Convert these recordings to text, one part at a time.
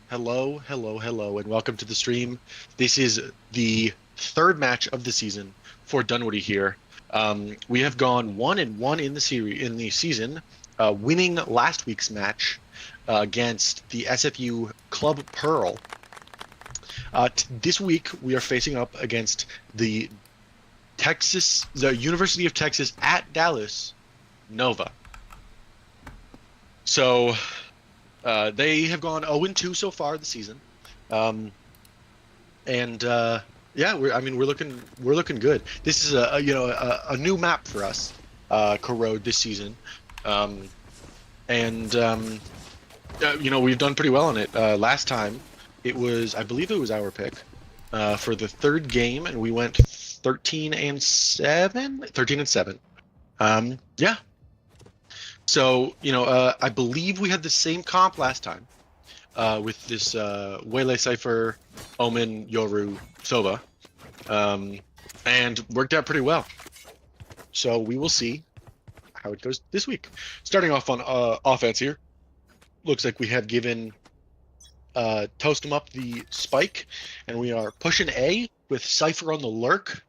Hello, hello, hello, and welcome to the stream. This is the third match of the season for Dunwoody here. We have gone 1-1 in the season, winning last week's match against the SFU Club Pearl. This week we are facing up against the University of Texas at Dallas Nova. So they have gone 0-2 so far this season, yeah, we're looking good. This is a new map for us, Corrode this season, we've done pretty well on it. Last time, I believe it was our pick for the third game, and we went 13-7. 13-7. Yeah. So, I believe we had the same comp last time with this Waylay Cypher, Omen, Yoru, Sova, and worked out pretty well. So we will see how it goes this week. Starting off on offense here, looks like we have given Toast 'em up the spike, and we are pushing A with Cypher on the lurk.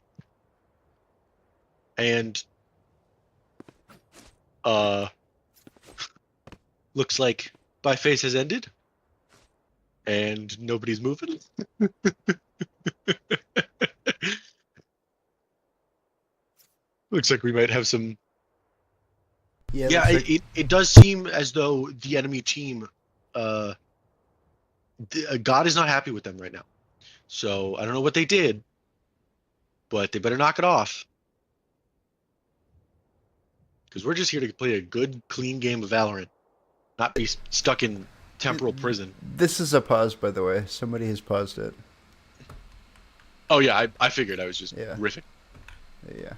And looks like by phase has ended, and nobody's moving. Looks like we might have some. Yeah, it does seem as though the enemy team, God is not happy with them right now. So I don't know what they did, but they better knock it off. Because we're just here to play a good, clean game of Valorant, not be stuck in temporal prison. This is a pause, by the way. Somebody has paused it. Oh yeah, I figured. I was just riffing. Yeah.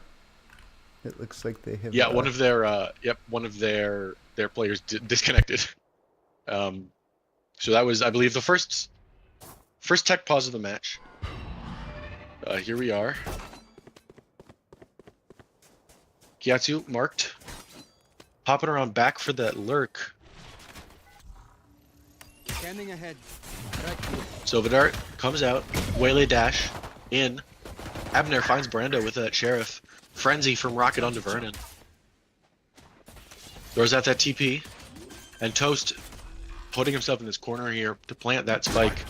It looks like they have. Yeah, one of their players disconnected. So that was, I believe, the first tech pause of the match. Here we are. Gyatsu marked, hopping around back for that lurk. Scanning ahead. Sovadart comes out, Waylay dash in. Abner finds Brando with that sheriff. Frenzy from Rocket onto Vernon. Throws out that TP, and Toast putting himself in this corner here to plant that spike.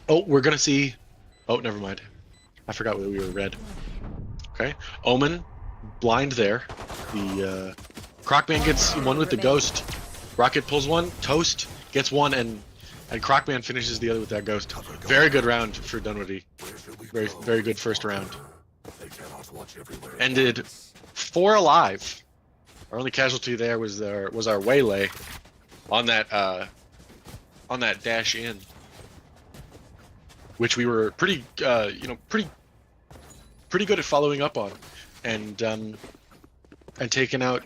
Oh, we're gonna see. Oh, never mind. I forgot we were red. Okay, Omen. Blind there. The Crocman gets one with the ghost. Rocket pulls one. Toast gets one, and Crocman finishes the other with that ghost. Very good round for Dunwoody. Very, very good first round. Ended 4 alive. Our only casualty there was our Waylay on that dash in, which we were pretty good at following up on. And taking out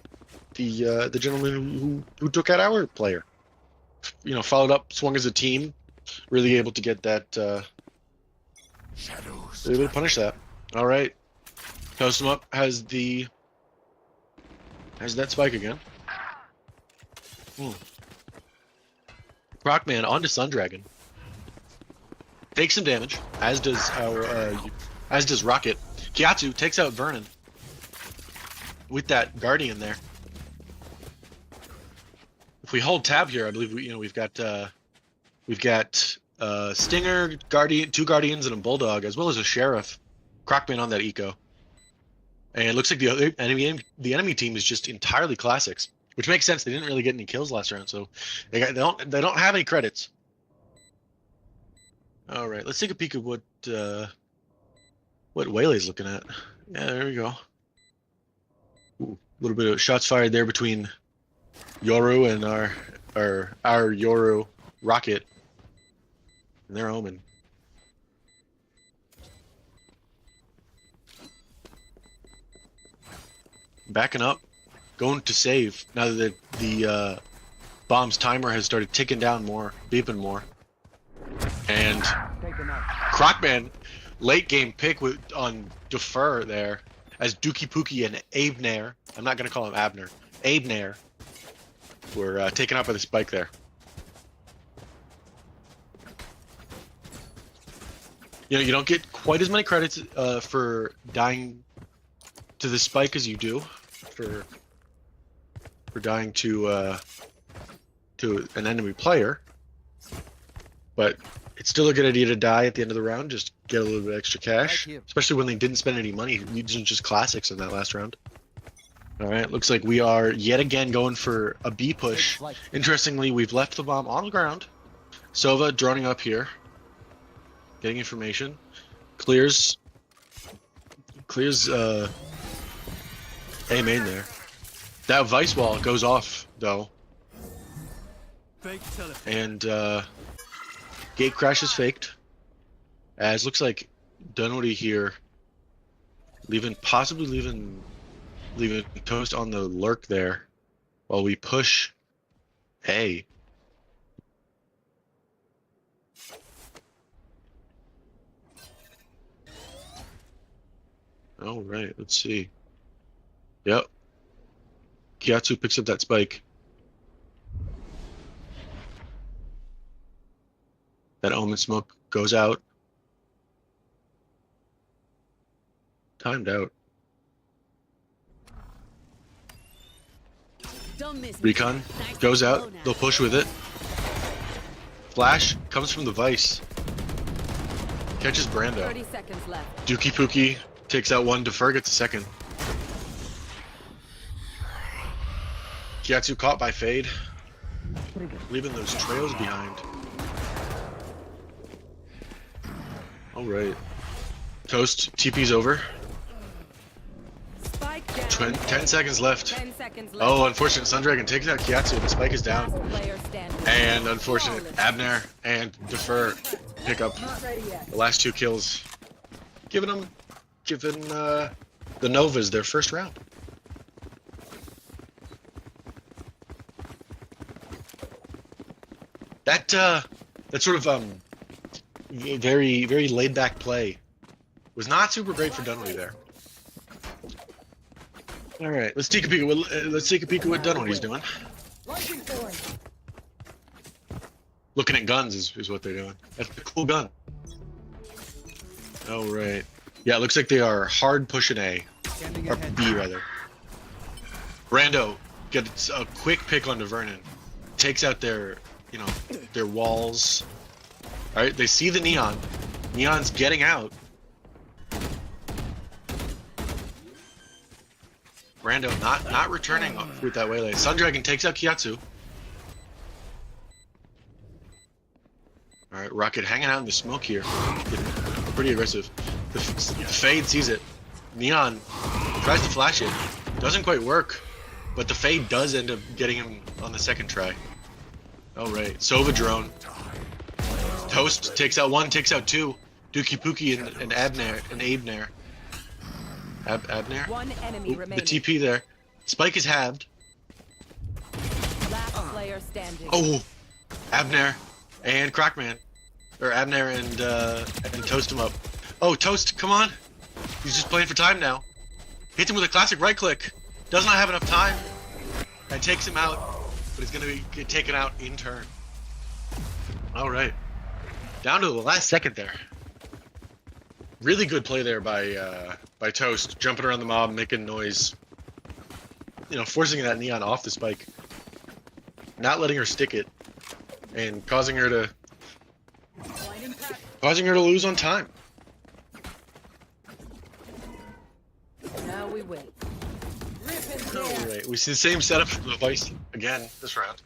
the gentleman who took out our player. Followed up, swung as a team, really able to get that. Really able to punish that. All right, Toast 'em up has that spike again. Crocman onto Sundragon. Takes some damage, as does Rocket. Gyatsu takes out Vernon with that Guardian there. If we hold tab here, I believe we've got Stinger, Guardian, 2 Guardians, and a Bulldog, as well as a Sheriff. Crocman on that eco, and it looks like the enemy team is just entirely classics, which makes sense. They didn't really get any kills last round, so they don't have any credits. All right, let's take a peek at what Waylay's looking at. Yeah, there we go. Ooh, a little bit of shots fired there between Yoru and our Yoru Rocket and their Omen. Backing up, going to save now that the bomb's timer has started ticking down more, beeping more, and Crocman late game pick on defer there as Dookie Pookie and Abner. I'm not gonna call him Abner. Abner were taken out by the spike there. You know, you don't get quite as many credits for dying to the spike as you do for dying to an enemy player. But it's still a good idea to die at the end of the round, just get a little bit extra cash, especially when they didn't spend any money using just classics in that last round. All right, looks like we are yet again going for a B push. Interestingly, we've left the bomb on the ground. Sova droning up here, getting information, clears A main there. That vice wall goes off though, and gate crash is faked. As looks like Dunwoody here, possibly leaving Toast on the lurk there, while we push A. All right, let's see. Yep. Kiatsu picks up that spike. That omen smoke goes out. Timed out. Recon goes out. They'll push with it. Flash comes from the Vice. Catches Brando. 30 seconds left. Dookie Pookie takes out one. Defer gets a second. Kiatsu caught by Fade, leaving those trails behind. All right. Toast TP's over. Spike down. 10 seconds left. 10 seconds left. Oh, unfortunate. Sundragon takes out Kiatsu. The spike is down. Last player standing. And unfortunate. Abner and Defer pick up the last 2 kills, giving the Novas their first round. That sort of very laid back play was not super great for Dunwoody there. All right, let's take a peek at what Dunwoody's doing. Looking at guns is what they're doing. That's a cool gun. All right. Yeah, it looks like they are hard pushing A, or B rather. Brando gets a quick pick onto Vernon, takes out their walls. All right, they see the neon. Neon's getting out. Brando not returning with that waylay. Sundragon takes out Kiatsu. All right, Rocket hanging out in the smoke here, getting pretty aggressive. The Fade sees it. Neon tries to flash it, doesn't quite work, but the Fade does end up getting him on the second try. All right, Sova drone. Toast takes out 1, takes out 2. Dookie Pookie and Abner. Abner? One enemy remaining. The TP there. Spike is halved. Last player standing. Oh, Abner and Crockman, or Abner and Toast him up. Oh, Toast, come on! He's just playing for time now. Hits him with a classic right click. Does not have enough time, and takes him out. But he's gonna get taken out in turn. All right, down to the last second there. Really good play there by Toast, jumping around the mob, making noise. Forcing that neon off the spike, not letting her stick it, and causing her to lose on time. Now we win. All right, we see the same setup from the Vice again this round.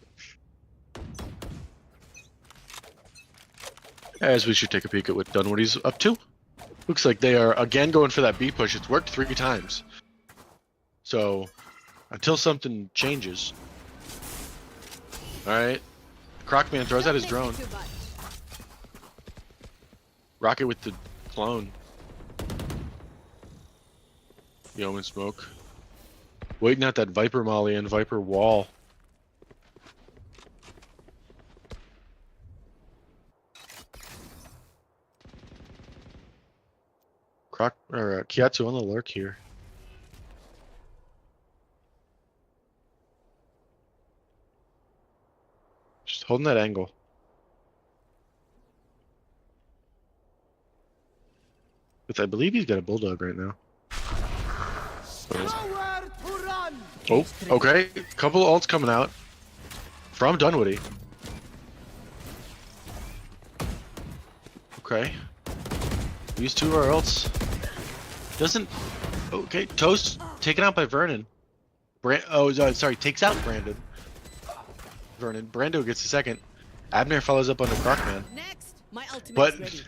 As we should take a peek at what Dunwoody's up to. Looks like they are again going for that B push. It's worked 3 times. So, until something changes. Alright. Crockman throws out his drone. Rocket with the clone. The Omen smoke. Waiting out that Viper molly and Viper wall. Kiatsu on the lurk here. Just holding that angle. With I believe he's got a bulldog right now. Oh, okay. Couple ults coming out from Dunwoody. Okay. These two are ults. Doesn't. Okay, Toast taken out by Vernon. Sorry, takes out Brandon. Vernon. Brando gets a second. Abner follows up on the Crocman. Next, my ultimate's But ready.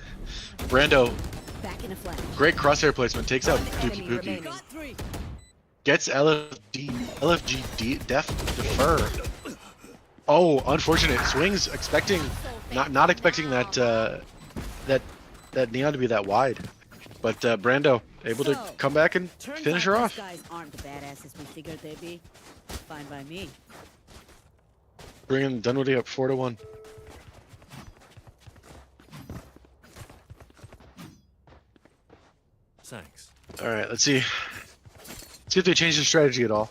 Brando, Back in a flash. great crosshair placement, takes out One Dookie enemy Pookie. remaining. Got 3. Gets LFG defer. Oh, unfortunate. Swings expecting, not expecting that that Neon to be that wide. But Brando able to come back and Turns finish out her these off. guys aren't the badasses we figured they'd be. Fine by me. Bringing Dunwoody up 4-1. Thanks. All right, let's see. Let's see if they change their strategy at all.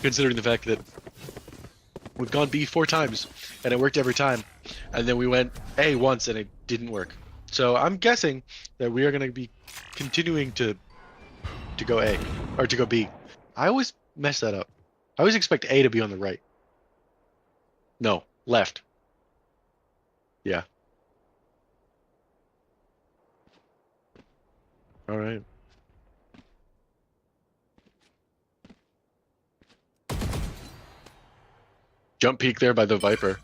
Considering the fact that we've gone B 4 times and it worked every time, and then we went A once and it didn't work. So I'm guessing that we are going to be continuing to go A or to go B. I always mess that up. I always expect A to be on the right. No, left. Yeah. All right. Jump peek there by the Viper.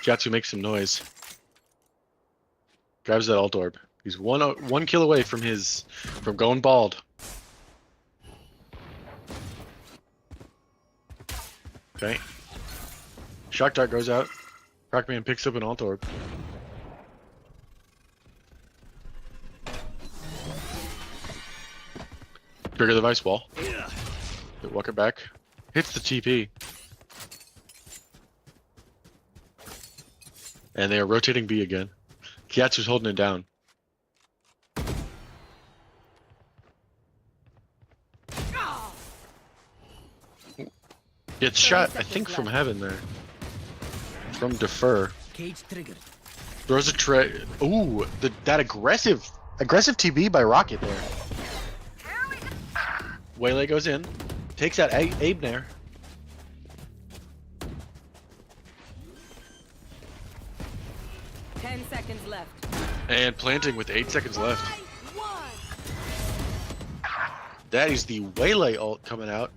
Gatsu makes some noise. Grabs that alt orb. He's one kill away from going bald. Okay. Shock dart goes out. Rockman picks up an alt orb. Trigger the vice wall. Walk it back. Hits the TP. And they are rotating B again. Kiatsu's holding it down. Gets shot, I think, from heaven there. From defer. Cage triggered. Throws a tray. Ooh, that aggressive TB by Rocket there. Waylay goes in, takes out Abner. Ten seconds left. And planting with 8 seconds left. That is the Waylay ult coming out.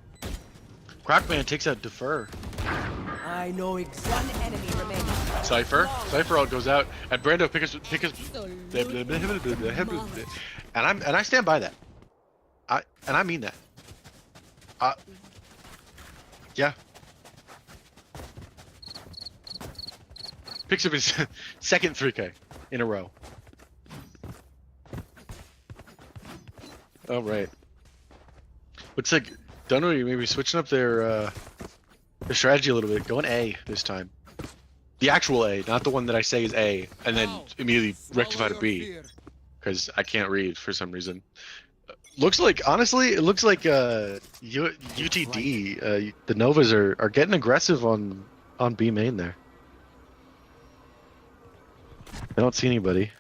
Crocman takes out Defer. I know exactly. One enemy remaining. Cypher ult goes out, and Brando picks and I stand by that. I mean that. Yeah. Picks up his second 3K in a row. All right. Looks like Dunwoody maybe switching up their strategy a little bit, going A this time. The actual A, not the one that I say is A, and then immediately rectify to B, because I can't read for some reason. Looks like, honestly, it looks like UTD, the Novas are getting aggressive on B main there. I don't see anybody.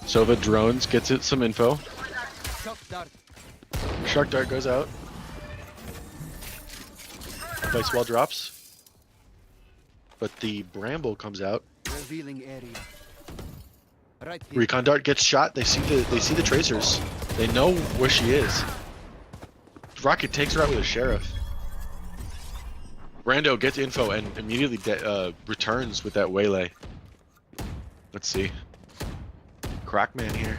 Sova drones, gets it some info. Shark Dart goes out. Vice wall drops. But the Bramble comes out. Revealing area. Right here. Recon Dart gets shot. They see the tracers. They know where she is. Rocket takes her out with a sheriff. Brando gets info and immediately returns with that waylay. Let's see. Crocman here.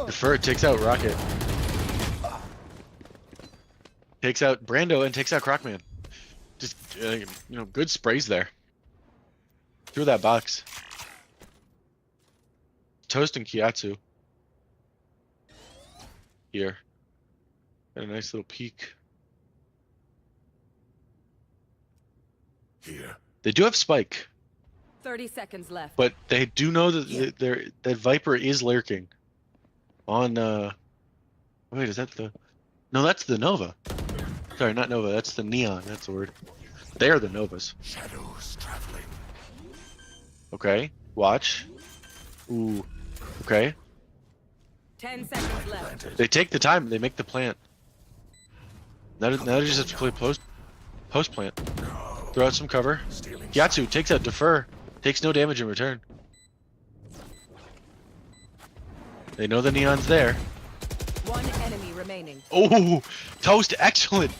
Defer takes out Rocket. Takes out Brando and takes out Crocman. Just good sprays there. Through that box. Toast and Kiatsu. Here. Got a nice little peek. Here. They do have Spike, 30 seconds left. but they do know that that Viper is lurking. On wait, is that the? No, that's the Nova. Sorry, not Nova. That's the Neon. That's the word. They are the Novas. Shadows traveling. Okay, watch. Ooh, okay. 10 seconds left. They take the time. They make the plant. Now they just have to play post plant. Throw out some cover. Gyatso takes out defer. Takes no damage in return. They know the neon's there. One enemy remaining. Oh, Toast, excellent.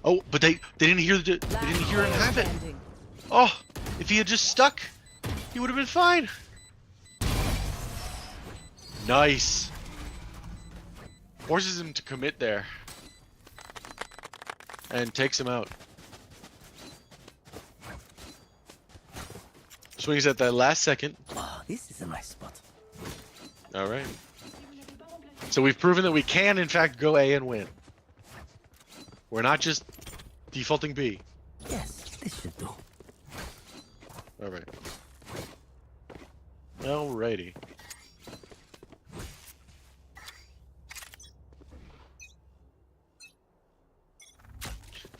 Oh, but they didn't hear they didn't hear him have it. Standing. Oh, if he had just stuck, he would have been fine. Nice. Forces him to commit there. And takes him out. Swings at that last second. Oh, this is a nice spot. Alright. So we've proven that we can, in fact, go A and win. We're not just defaulting B. Yes, this should do. Alright. Alrighty.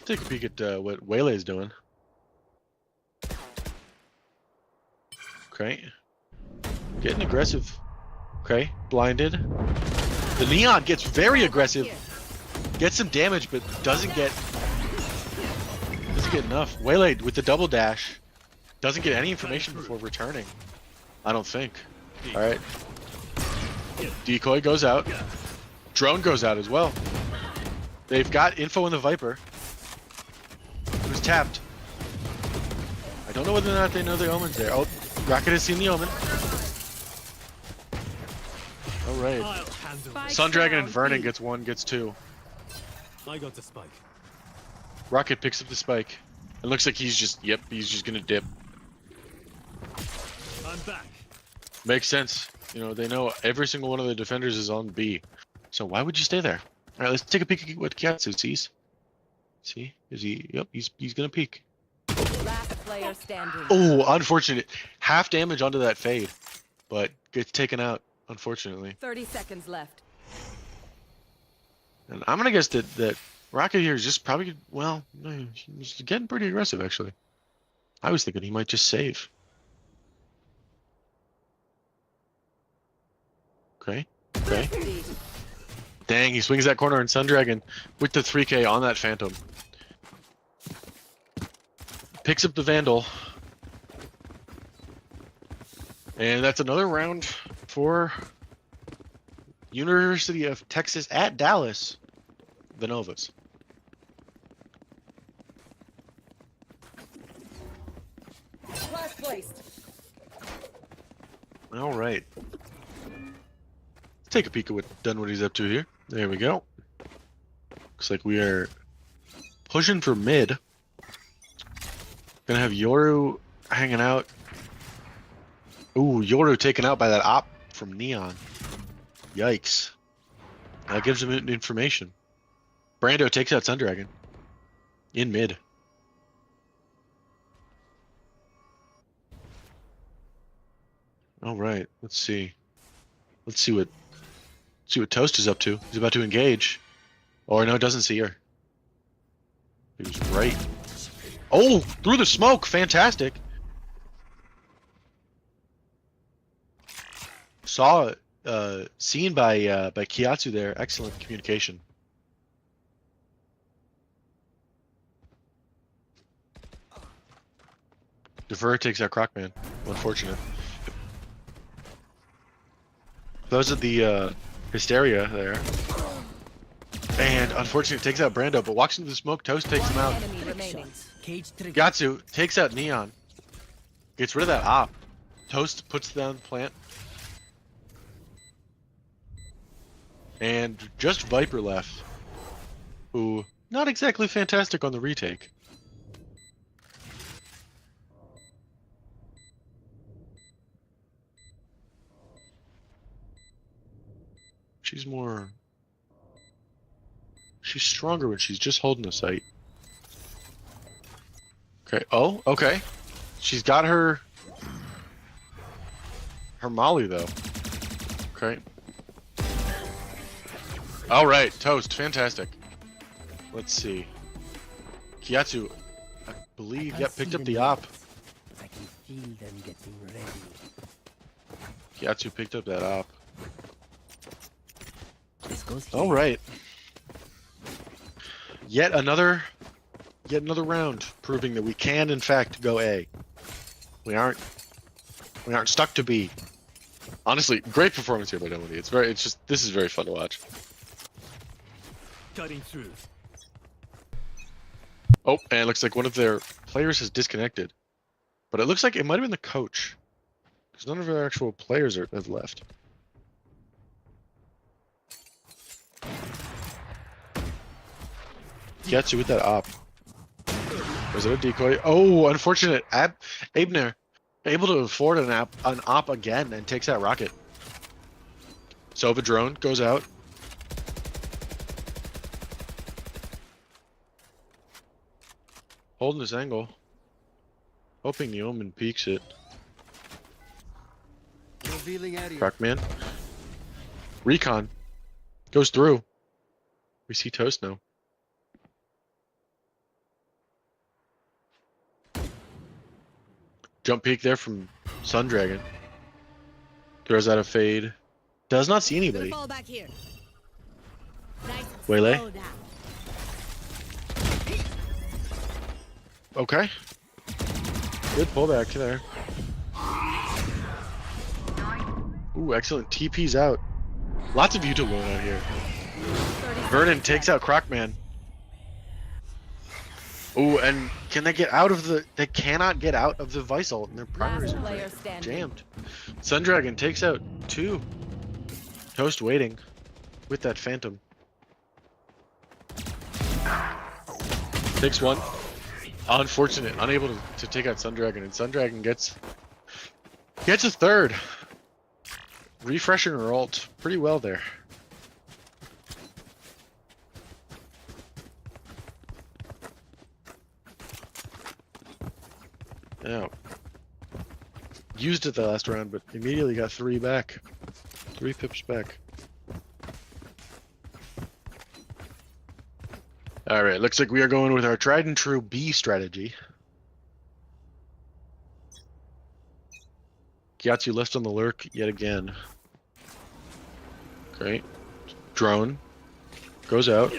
Take a peek at what Waylay's doing. Okay. Getting aggressive. Okay, blinded. The Neon gets very aggressive. Gets some damage, but doesn't get enough. Waylay with the double dash. Doesn't get any information before returning. I don't think. Alright. Decoy goes out. Drone goes out as well. They've got info on the Viper. Who's tapped. I don't know whether or not they know the Omen's there. Oh, Rocket has seen the Omen. Alright. Sundragon and Vernon gets one, gets two. I got the spike. Rocket picks up the spike. It looks like he's just, yep, he's just gonna dip. I'm back. Makes sense. You know, they know every single one of the defenders is on B. So why would you stay there? Alright, let's take a peek at what Gyatso sees. See? Is he? Yep, he's gonna peek. Last player standing. Oh, unfortunate. Half damage onto that fade. But gets taken out, unfortunately. 30 seconds left. And I'm gonna guess that Rocket here is just probably, well, no, he's getting pretty aggressive, actually. I was thinking he might just save. Okay. Okay. Dang, he swings that corner, and Sundragon with the 3K on that Phantom. Picks up the Vandal. And that's another round for University of Texas at Dallas, the Novas. Last placed. All right. Let's take a peek at what Dunwoody's up to here. There we go. Looks like we are pushing for mid. Gonna have Yoru hanging out. Ooh, Yoru taken out by that op from Neon. Yikes. That gives him information. Brando takes out Sundragon. In mid. Alright, let's see. Let's see what Toast is up to. He's about to engage. Or no, doesn't see her. He was right. Oh, through the smoke, fantastic. Saw seen by Gyatso there. Excellent communication. Defer takes out Crocman. Unfortunate. Those are the Hysteria there. And unfortunately takes out Brando, but walks into the smoke. Toast takes him out. Enemy remaining. Cage trigger. Gyatso takes out Neon. Gets rid of that op. Toast puts down the plant. And just Viper left. Who, not exactly fantastic on the retake. She's stronger when she's just holding the sight. Okay, oh, okay. She's got her Molly though. Okay. Alright, Toast, fantastic. Let's see. Gyatso, I believe, yep, picked up the op. feel them getting ready. Yatsu picked up that op. This goes here. All right. Yet another round proving that we can in fact go A. We aren't stuck to B. Honestly, great performance here by Dunwoody. This is very fun to watch. Cutting through. Oh, and it looks like one of their players has disconnected. But it looks like it might have been the coach. Because none of their actual players have left. Gets you with that op. Was it a decoy? Oh, unfortunate. Abner able to afford an op again and takes that rocket. Sova drone goes out. Holding this angle. Hoping the Omen peeks it. Revealing area. Crackman. Recon. Goes through. We see Toast now. Jump peek there from Sundragon. Throws out a fade. Does not see anybody. Fall back here. Nice. Waylay. Slow down. Okay. Good pullback there. Ooh, excellent. TP's out. Lots of util going out here. Vernon takes out Crockman. Ooh, and can they get out of the... They cannot get out of the Vice ult, and their primaries Last are player standing. jammed. Sundragon takes out 2. Toast waiting with that Phantom. Takes 1. Unfortunate, unable to take out Sundragon, and Sundragon gets a 3rd. Refreshing her ult pretty well there. Yeah. Used it the last round, but immediately got 3 back. 3 pips back. Alright, looks like we are going with our tried and true B strategy. Gyatso left on the lurk yet again. Great. Drone. Goes out.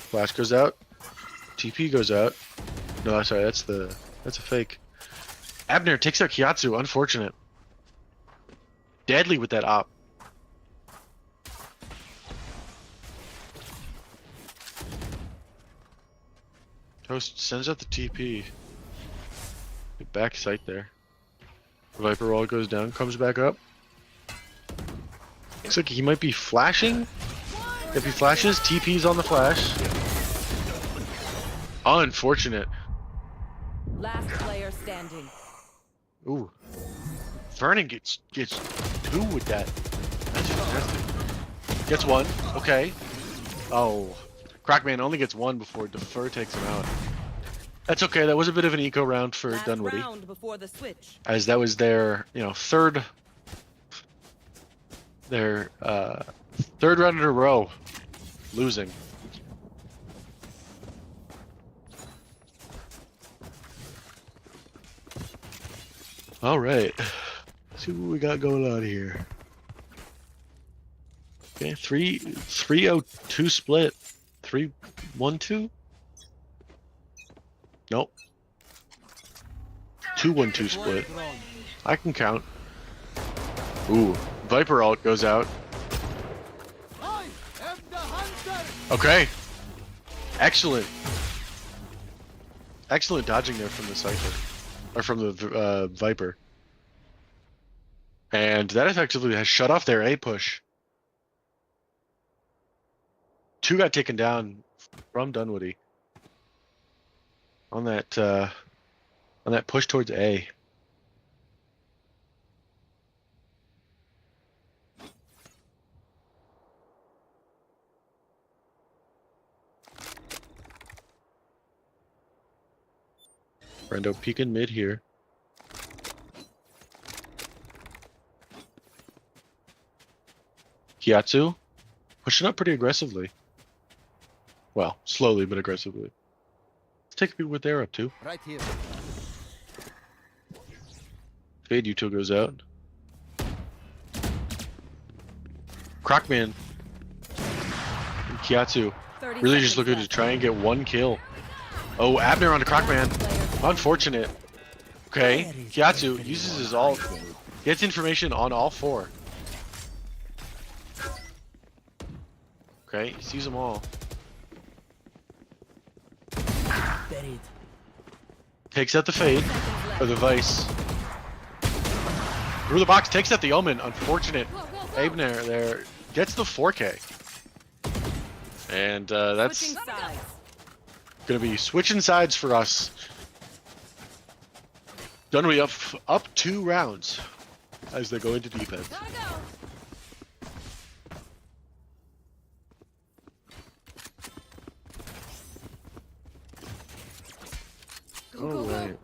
Flash goes out. TP goes out. No, sorry, that's a fake. Abner takes out Gyatso, unfortunate. Deadly with that op. Toast sends out the TP. Good back sight there. Viper wall goes down, comes back up. Looks like he might be flashing. If he flashes, TP's on the flash. Unfortunate. Last player standing. Ooh. Vernon gets 2 with that. That's fantastic. Gets 1. Okay. Oh. Crackman only gets 1 before Defer takes him out. That's okay. That was a bit of an eco round for Last Dunwoody, round before the switch. as that was their, third round in a row losing. All right. See what we got going on here. Okay, 3-0-2 split. 3-1-2? Nope. 2-1-2 split. I can count. Ooh, Viper ult goes out. Okay. Excellent. Excellent dodging there from the Cypher. Or from the Viper. And that effectively has shut off their A push. 2 got taken down from Dunwoody. On that push towards A. Brendo peeking mid here. Gyatso pushing up pretty aggressively. Well, slowly but aggressively. take a peek what they're up to. Right here. Fade Util goes out. Crocman and Kiatsu 30 really just seconds looking to left. try and get one kill. Oh, Abner on the Crocman. Unfortunate. Okay, Kiatsu uses his ult. Gets information on all four. Okay, he sees them all. Buried. Takes out the Fade, or the Vice. Through the box, takes out the Omen. Unfortunate. Abner there gets the 4K. And that's Switching sides. gonna be switching sides for us. Dunwoody up 2 rounds as they go into defense. Gotta go. All right.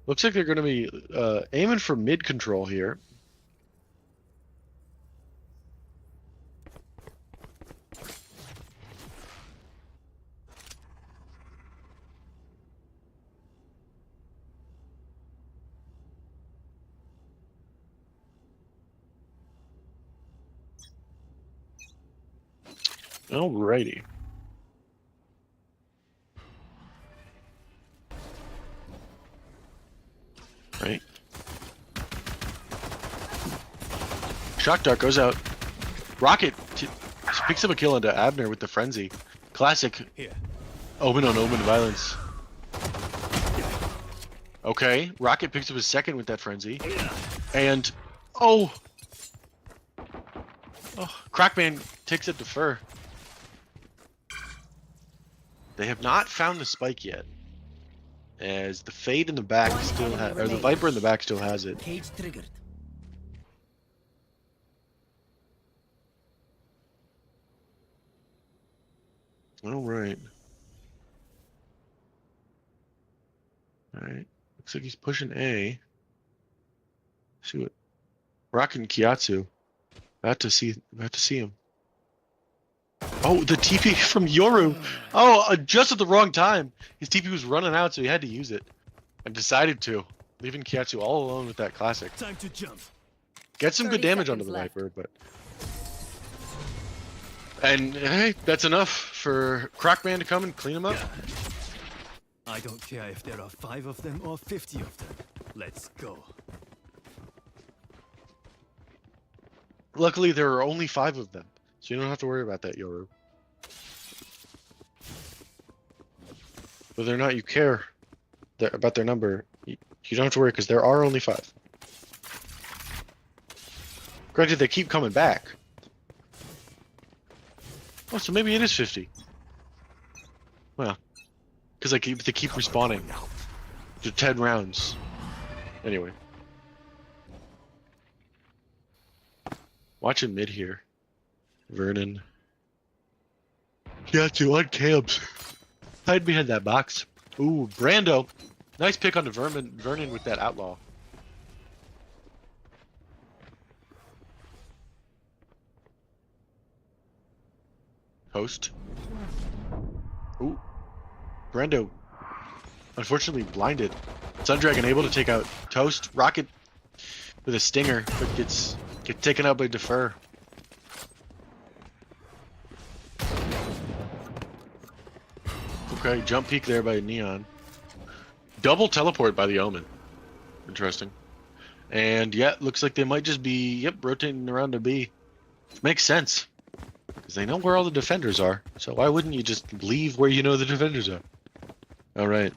Looks like they're gonna be aiming for mid control here. Alrighty. Right. Shock Dart goes out. Rocket picks up a kill into Abner with the frenzy. Classic Here. Omen on Omen violence. Okay, Rocket picks up his second with that frenzy. And oh, Crackman takes it to Fur. They have not found the spike yet. As the Fade in the back still has, or the Viper in the back still has it. Cage triggered. All right. All right. Looks like he's pushing A. See what Rock and Kiatsu. About to see him. Oh, the TP from Yoru. Oh, just at the wrong time. His TP was running out, so he had to use it. And decided to. Leaving Kiatsu all alone with that classic. Time to jump. Get some good 30 damage onto seconds the left. Viper, but... And, hey, that's enough for Crockman to come and clean him up. I don't care if there are 5 of them or 50 of them. Let's go. Luckily, there are only 5 of them, so you don't have to worry about that, Yoru. Whether or not you care about their number, you don't have to worry, because there are only 5. Granted, they keep coming back. Oh, so maybe it is 50. Well, because they keep respawning to 10 rounds. Anyway. Watching mid here. Vernon. Yeah, two on camps. Hide behind that box. Ooh, Brando. Nice pick on the Vernon with that outlaw. Host. Ooh. Brando. Unfortunately blinded. Sundragon able to take out Toast. Rocket with a stinger, but gets taken out by Defer. Okay, jump peek there by Neon. Double teleport by the Omen. Interesting. And yeah, looks like they might just be, rotating around to B. Makes sense. Because they know where all the defenders are. So why wouldn't you just leave where you know the defenders are? Alright.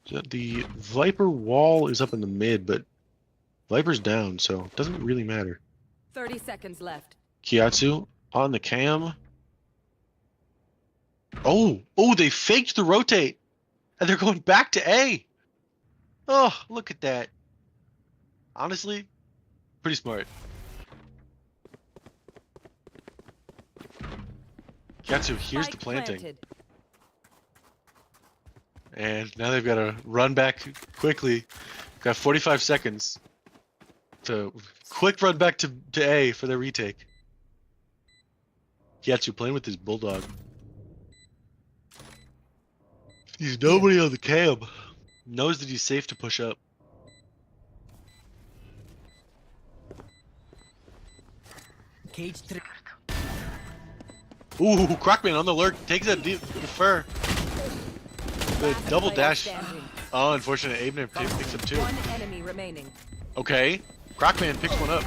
So the Viper wall is up in the mid, but Viper's down, so it doesn't really matter. 30 seconds left. Kiatsu on the cam. Oh, they faked the rotate. And they're going back to A. Oh, look at that. Honestly, pretty smart. Kiatsu, here's the Spike planting. planted. And now they've got to run back quickly. Got 45 seconds to quick run back to A for their retake. Kiatsu playing with his bulldog. He's nobody on the cam. Knows that he's safe to push up. Cage 3. Ooh, Crockman on the lurk. Takes that defer. The double Player dash. standing. Oh, unfortunate. Abner picks up 2. One enemy remaining. Okay. Crockman picks one up.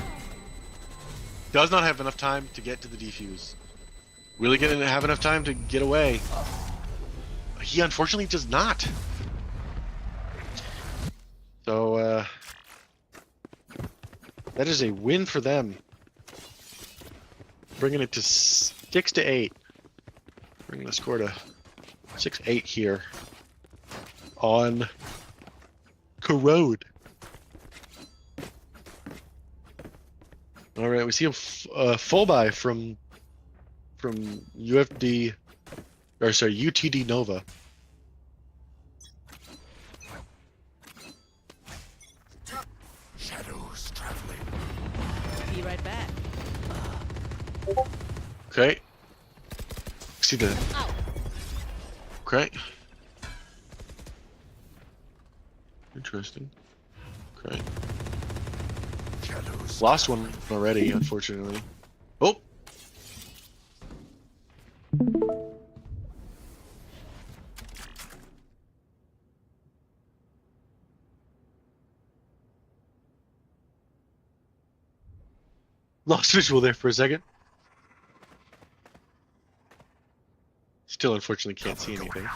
Does not have enough time to get to the defuse. Really gonna have enough time to get away. He unfortunately does not. So, that is a win for them. Bringing it to 6-8. Bringing the score to 6-8 here on Corrode. All right, we see a full buy from UFD, or sorry, UTD Nova. Shadows traveling. Be right back. Okay. See the. Okay. Interesting. Okay. Shadows. Lost one already, unfortunately. Oh. Lost visual there for a second. Still, unfortunately, can't see anything.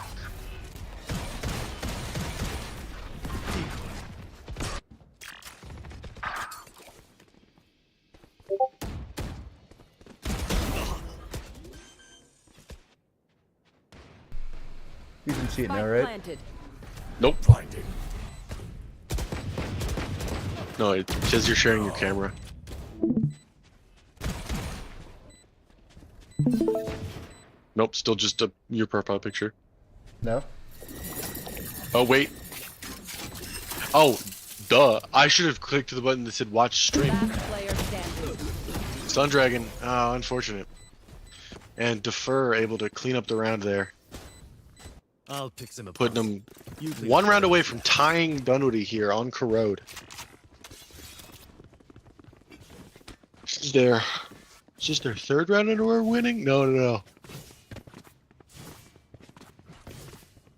You can see it now, Spike right? planted. Nope. Blinding. No, it says you're sharing your camera. Nope, still just your profile picture. No? Oh, wait. Oh, duh. I should have clicked to the button that said watch stream. Last player standing. Sun Dragon. Oh, unfortunate. And Defer able to clean up the round there. I'll pick them apart. Putting them You take one the round ball. away from tying Dunwoody here on Corrode. Is this their third round in a row winning? No.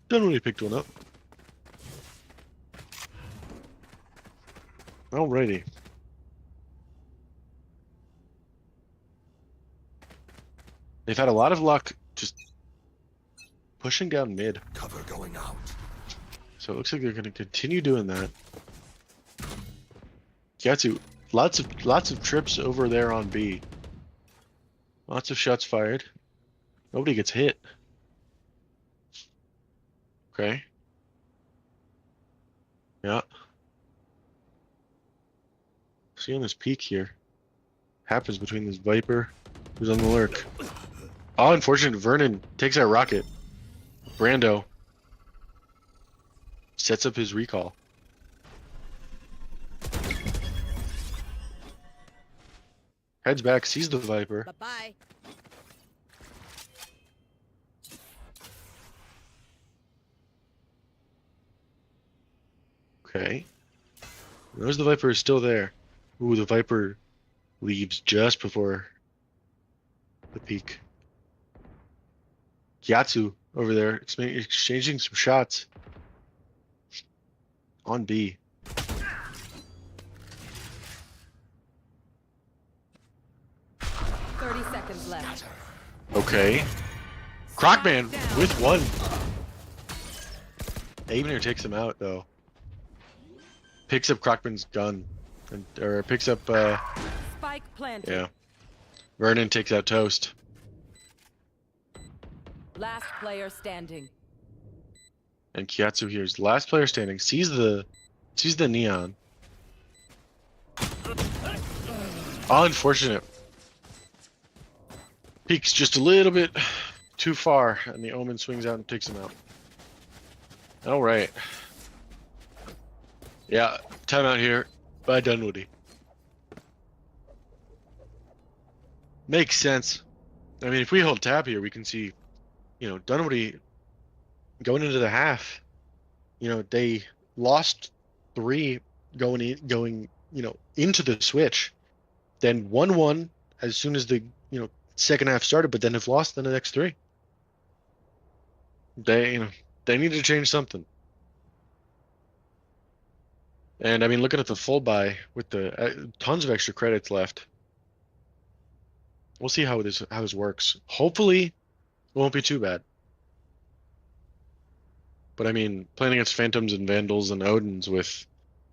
Dunwoody picked one up. Alrighty. They've had a lot of luck just pushing down mid. Cover going out. So it looks like they're going to continue doing that. Yatsu, lots of trips over there on B. Lots of shots fired. Nobody gets hit. Okay. Yeah. See on this peak here. Happens between this Viper who's on the lurk. Oh, unfortunate. Vernon takes that rocket. Brando sets up his recall. Heads back, sees the Viper. Bye-bye. Okay. Knows the Viper is still there. Ooh, the Viper leaves just before the peak. Gyatso over there exchanging some shots on B. Seconds left. Okay. Crocman with one. Abner takes him out though. Picks up Crocman's gun. Or picks up Spike planted. yeah. Vernon takes out Toast. Last player standing. And Kyatsu here is the last player standing. Sees the neon. Oh, unfortunate. Peeks just a little bit too far, and the Omen swings out and takes him out. All right. Yeah, timeout here by Dunwoody. Makes sense. I mean, if we hold tab here, we can see, you know, Dunwoody going into the half, they lost 3 going into the switch, then 1-1 as soon as the second half started, but then have lost the next 3. They need to change something. And I mean, looking at the full buy with the tons of extra credits left, we'll see how this works. Hopefully, it won't be too bad. But I mean, playing against Phantoms and Vandals and Odins with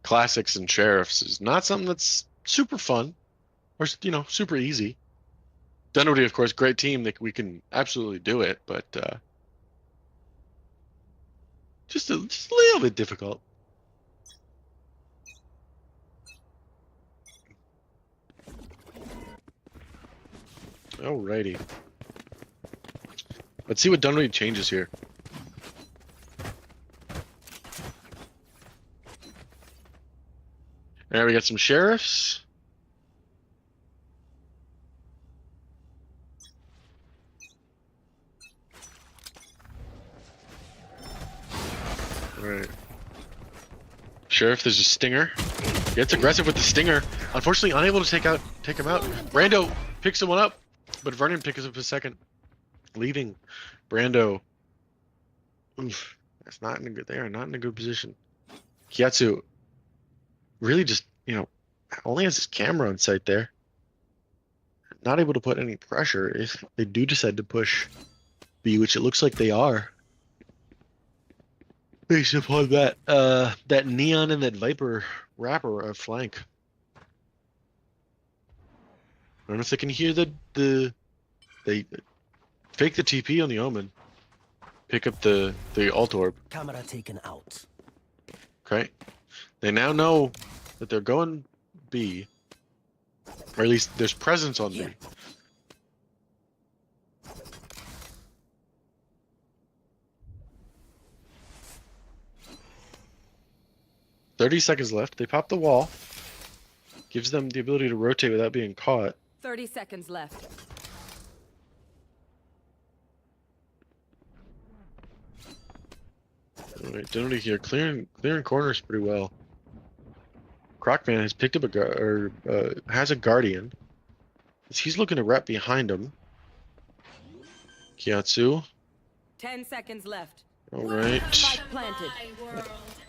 Classics and Sheriffs is not something that's super fun or super easy. Dunwoody, of course, great team. We can absolutely do it, but just a little bit difficult. Alrighty. Let's see what Dunwoody changes here. Alright, we got some sheriffs. Alright. Sheriff, there's a stinger. Gets aggressive with the stinger. Unfortunately, unable to take him out. Brando picks someone up, but Vernon picks up a second, leaving Brando. Oof, that's not in a good. They are not in a good position. Kiatsu really just only has his camera on sight there. Not able to put any pressure if they do decide to push B, which it looks like they are. Based upon that Neon and that Viper wrapper flank. I don't know if they can hear they fake the TP on the Omen. Pick up the alt orb. Camera taken out. Okay. They now know that they're going B. Or at least there's presence on B. Here. 30 seconds left. They pop the wall. Gives them the ability to rotate without being caught. 30 seconds left. Alright, Dunwoody here. Clearing corners pretty well. Crocman has picked up has a guardian. He's looking to wrap behind him. Kiatsu. 10 seconds left. Alright. Spike planted.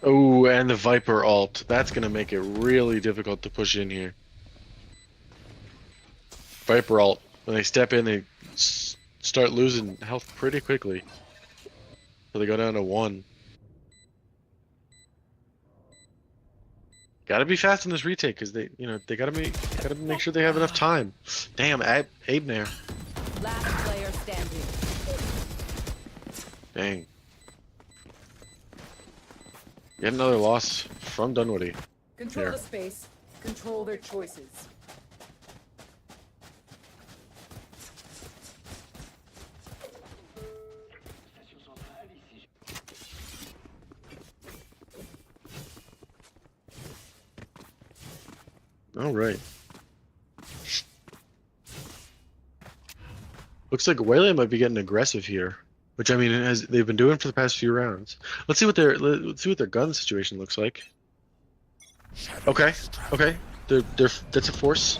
Oh, and the Viper ult. That's gonna make it really difficult to push in here. Viper ult. When they step in, they start losing health pretty quickly. So they go down to 1. Gotta be fast in this retake because they gotta make sure they have enough time. Damn, Abe there. Last player standing. Dang. Yet another loss from Dunwoody. Control Here. the space. Control their choices. All right. Looks like Waylay might be getting aggressive here, which I mean, as they've been doing for the past few rounds. Let's see what their gun situation looks like. Okay, that's a force.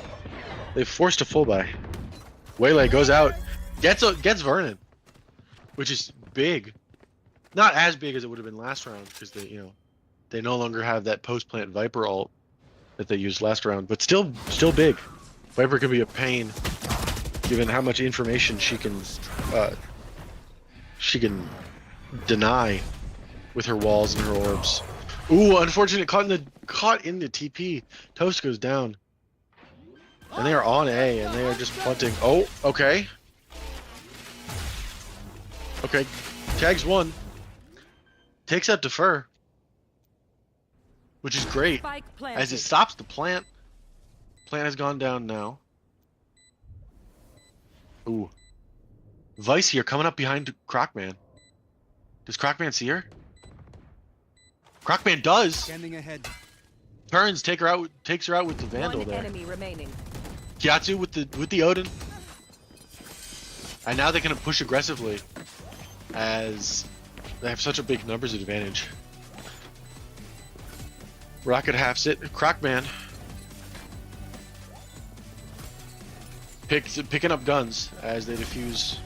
They forced a full buy. Waylay goes out, gets Vernon, which is big. Not as big as it would have been last round because they no longer have that post plant Viper ult that they used last round, but still big. Viper can be a pain, given how much information she can deny with her walls and her orbs. Ooh, unfortunate caught in the TP. Toast goes down, and they are on A, and they are just punting. Oh, okay, tags 1, takes out Defer, which is great. Spike planted. As it stops the plant. Plant has gone down now. Ooh. Vice here coming up behind Crocman. Does Crocman see her? Crocman does! Scanning ahead. Turns, takes her out with the Vandal One there. enemy remaining. Kiatsu with the Odin. And now they're gonna push aggressively as They have such a big numbers advantage. Rocket halves it. Crockman. Picking up guns as they defuse.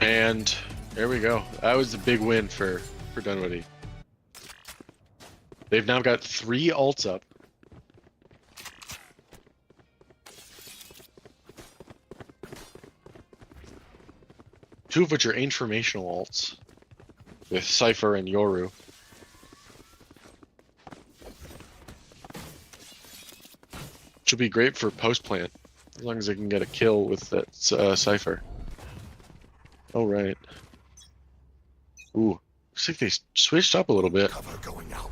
And there we go. That was the big win for Dunwoody. They've now got 3 ults up. Two of which are informational ults with Cypher and Yoru. Which will be great for post plant as long as they can get a kill with that Cypher. Oh right. Ooh, looks like they switched up a little bit. Cover going out.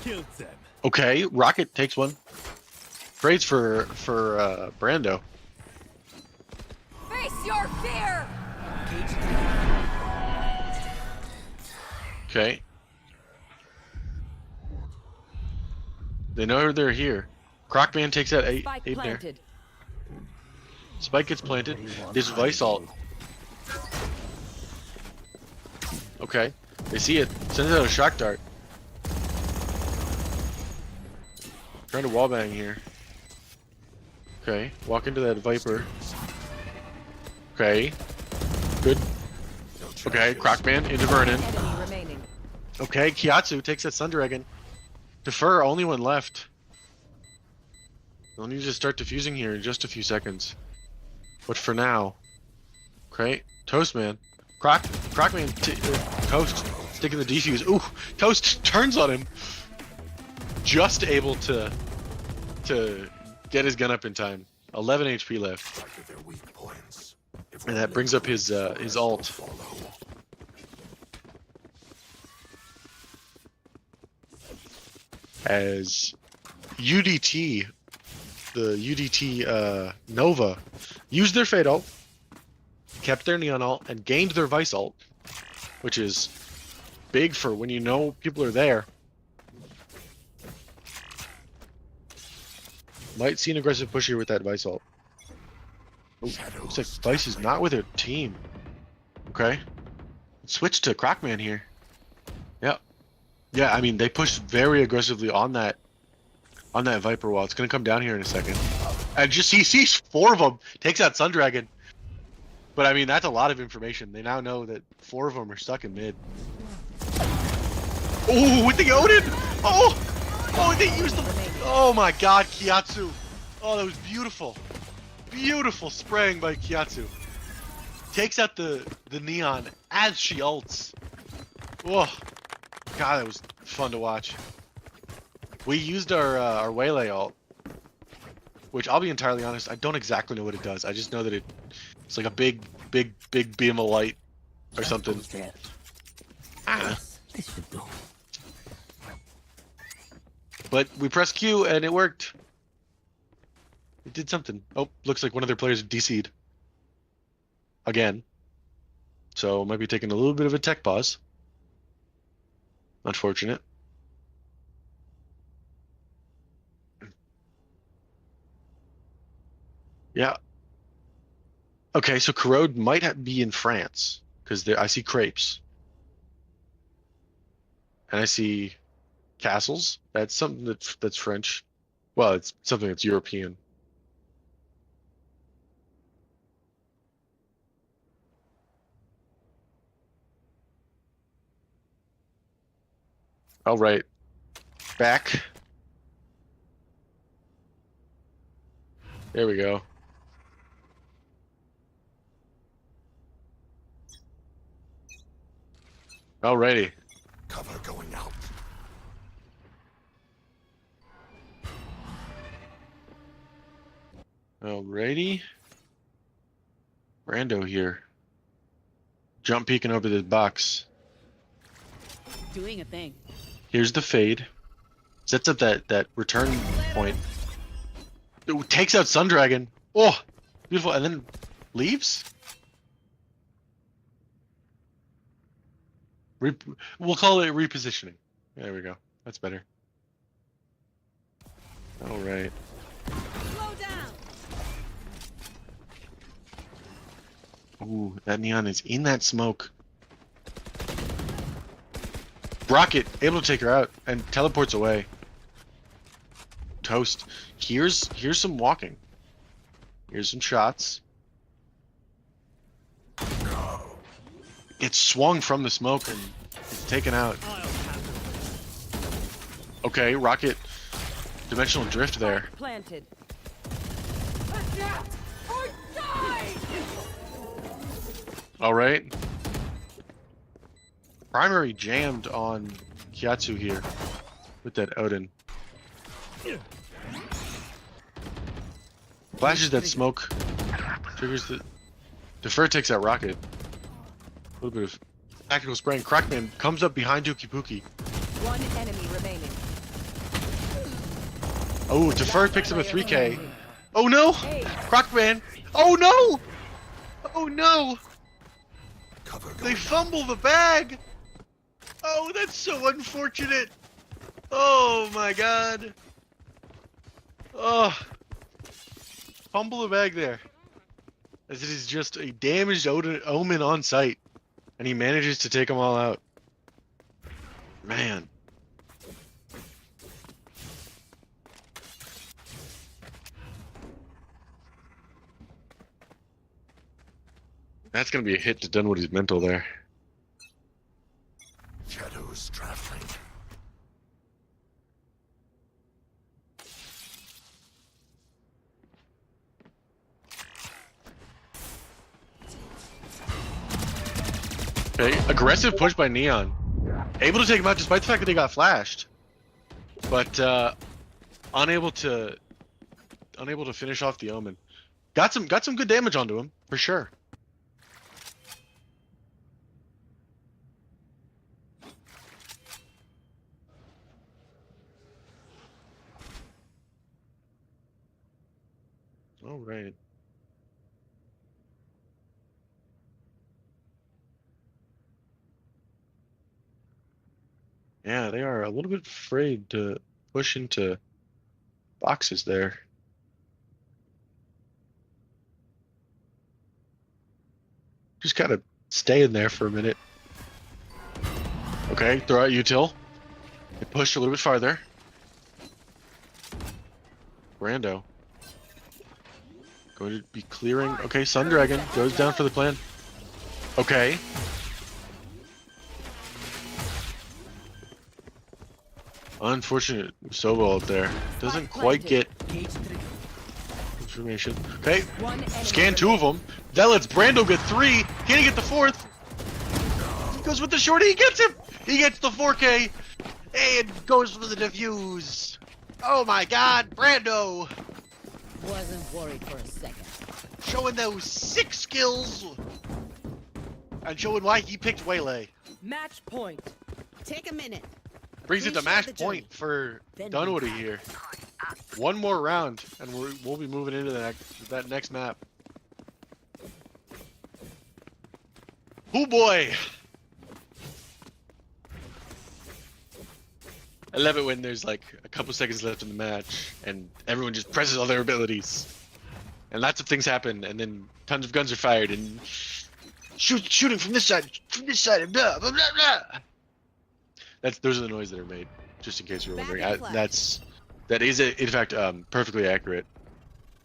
Killed them. Okay, Rocket takes one. Trades for Brando. Face your fear! Cage 3. Okay. They know they're here. Crockman takes that eight Spike there. planted. Spike gets planted. This Vice ult. Okay. They see it. Sends out a shock dart. Trying to wallbang here. Okay. Walk into that Viper. Okay. Good. Okay. Crockman into Vernon. Enemy remaining. Okay. Kiatsu takes that Sun Dragon. Defer. Only one left. They'll need to start defusing here in just a few seconds. But for now. Okay. Toastman. Crockman. Toast. Sticking the defuse. Ooh. Toast turns on him. Just able to get his gun up in time. 11 HP left. Target their weak points. If And that brings up his ult. follow. As UDT, the UDT Nova, used their Fade ult, kept their Neon ult, and gained their Vice ult, which is big for when you know people are there. Might see an aggressive push here with that Vice ult. Oh, looks like Vice is not with her team. Okay. Switch to Crockman here. Yep. Yeah, I mean they pushed very aggressively on that Viper wall. It's gonna come down here in a second. And just he sees 4 of them. Takes out Sun Dragon. But I mean that's a lot of information. They now know that 4 of them are stuck in mid. Oh, with the Odin! Oh, they used the. Oh my God, Kiatsu! Oh, that was beautiful. Beautiful spraying by Kiatsu. Takes out the Neon as she ults. Oh, God, that was fun to watch. We used our Waylay ult, which I'll be entirely honest, I don't exactly know what it does. I just know that it's like a big beam of light or something. Ah. This should do. But we pressed Q and it worked. It did something. Oh, looks like one of their players DC'd. Again. So might be taking a little bit of a tech pause. Unfortunate. Yeah. Okay, so Corrode might be in France because I see crepes. And I see castles. That's something that's French. Well, it's something that's European. All right, back. There we go. Alrighty. Cover going out. Alrighty. Brando here. Jump peeking over this box. Doing a thing. Here's the fade. Sets up that return point. It takes out Sun Dragon. Oh, beautiful. And then leaves? We'll call it repositioning. There we go. That's better. All right. Slow down. Ooh, that Neon is in that smoke. Rocket able to take her out and teleports away. Toast. Here's some walking. Here's some shots. It's swung from the smoke and it's taken out. Okay, Rocket. Dimensional drift there. Planted. Adapt or die! All right. Primary jammed on Kyatsu here with that Odin. Flashes that smoke. Triggers the. Defer takes that rocket. A little bit of tactical spraying. Crackman comes up behind Dookie Pookie. One enemy remaining. Oh, Defer picks up a 3K. Oh no! Crackman! Oh no! Oh no! Cover They going fumble the bag! Oh, that's so unfortunate! Oh my god! Oh. Fumble the bag there. As it is just a damaged Omen on site. And he manages to take them all out. Man. That's gonna be a hit to Dunwoody's mental there. Shadows traveling. Okay, aggressive push by Neon. Able to take him out despite the fact that he got flashed. But unable to finish off the Omen. Got some good damage onto him, for sure. All right. Yeah, they are a little bit afraid to push into boxes there. Just kind of stay in there for a minute. Okay, throw out util. They push a little bit farther. Brando. Going to be clearing. Okay, Sun Dragon goes down for the plan. Okay. Unfortunate Sobo out there. Doesn't quite get information. Okay, One enemy scan two of them. That lets Brando get three. Can he get the fourth? He goes with the shorty. He gets him. He gets the 4K. And goes for the defuse. Oh my god, Brando. Wasn't worried for a second. Showing those 6 skills. And showing why he picked Waylay. Match point. Take a minute. Brings it to Appreciate match the journey. point for Then Dunwoody here. One more round, and we'll be moving into that next map. Oh boy! I love it when there's like a couple seconds left in the match, and everyone just presses all their abilities, and lots of things happen, and then tons of guns are fired, and shooting from this side, and blah blah blah blah. Those are the noises that are made, just in case you're wondering. That is in fact perfectly accurate,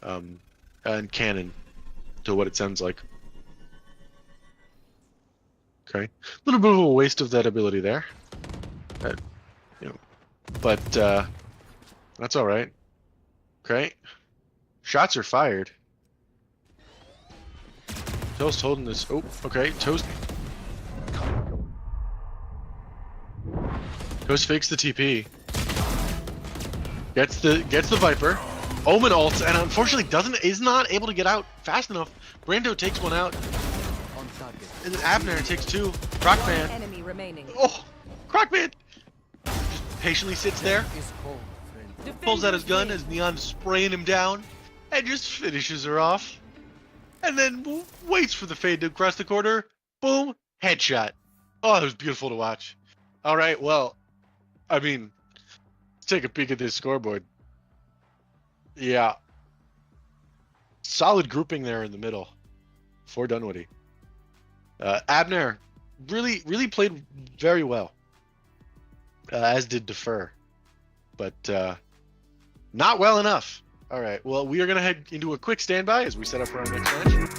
and canon to what it sounds like. Okay, a little bit of a waste of that ability there, but that's all right. Okay, shots are fired. Toast holding this. Oh, okay, Toast. Toast fakes the TP. Gets the Viper. Omen ults and unfortunately is not able to get out fast enough. Brando takes one out. On target. And then Abner takes two. One Crockman. enemy remaining. Oh, Crockman. Just patiently sits there, Is cold, friend. pulls out his gun as Neon spraying him down, and just finishes her off. And then waits for the fade to cross the corner. Boom, headshot. Oh, it was beautiful to watch. All right, well, I mean, let's take a peek at this scoreboard. Yeah. Solid grouping there in the middle for Dunwoody. Abner really played very well, as did Defer, but not well enough. All right, well, we are going to head into a quick standby as we set up for our next match.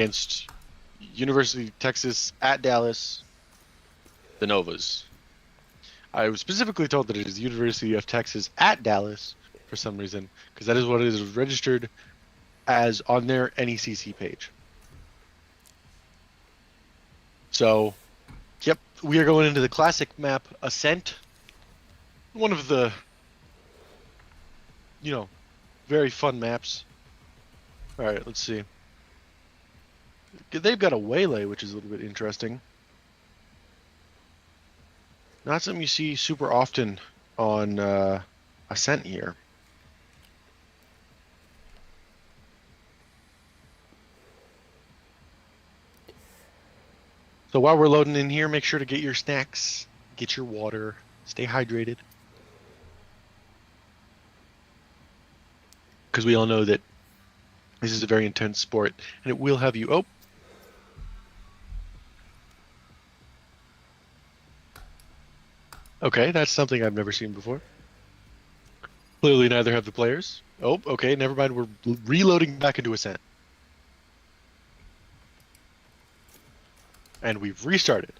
against University of Texas at Dallas, the Novas. I was specifically told that it is University of Texas at Dallas for some reason, because that is what it is registered as on their NECC page. So, yep, we are going into the classic map Ascent. One of the, very fun maps. All right, let's see. They've got a waylay, which is a little bit interesting. Not something you see super often on Ascent here. So while we're loading in here, make sure to get your snacks, get your water, stay hydrated. Because we all know that this is a very intense sport, and it will have you... Oh! Okay, that's something I've never seen before. Clearly neither have the players. Oh, okay, never mind, we're reloading back into Ascent. And we've restarted.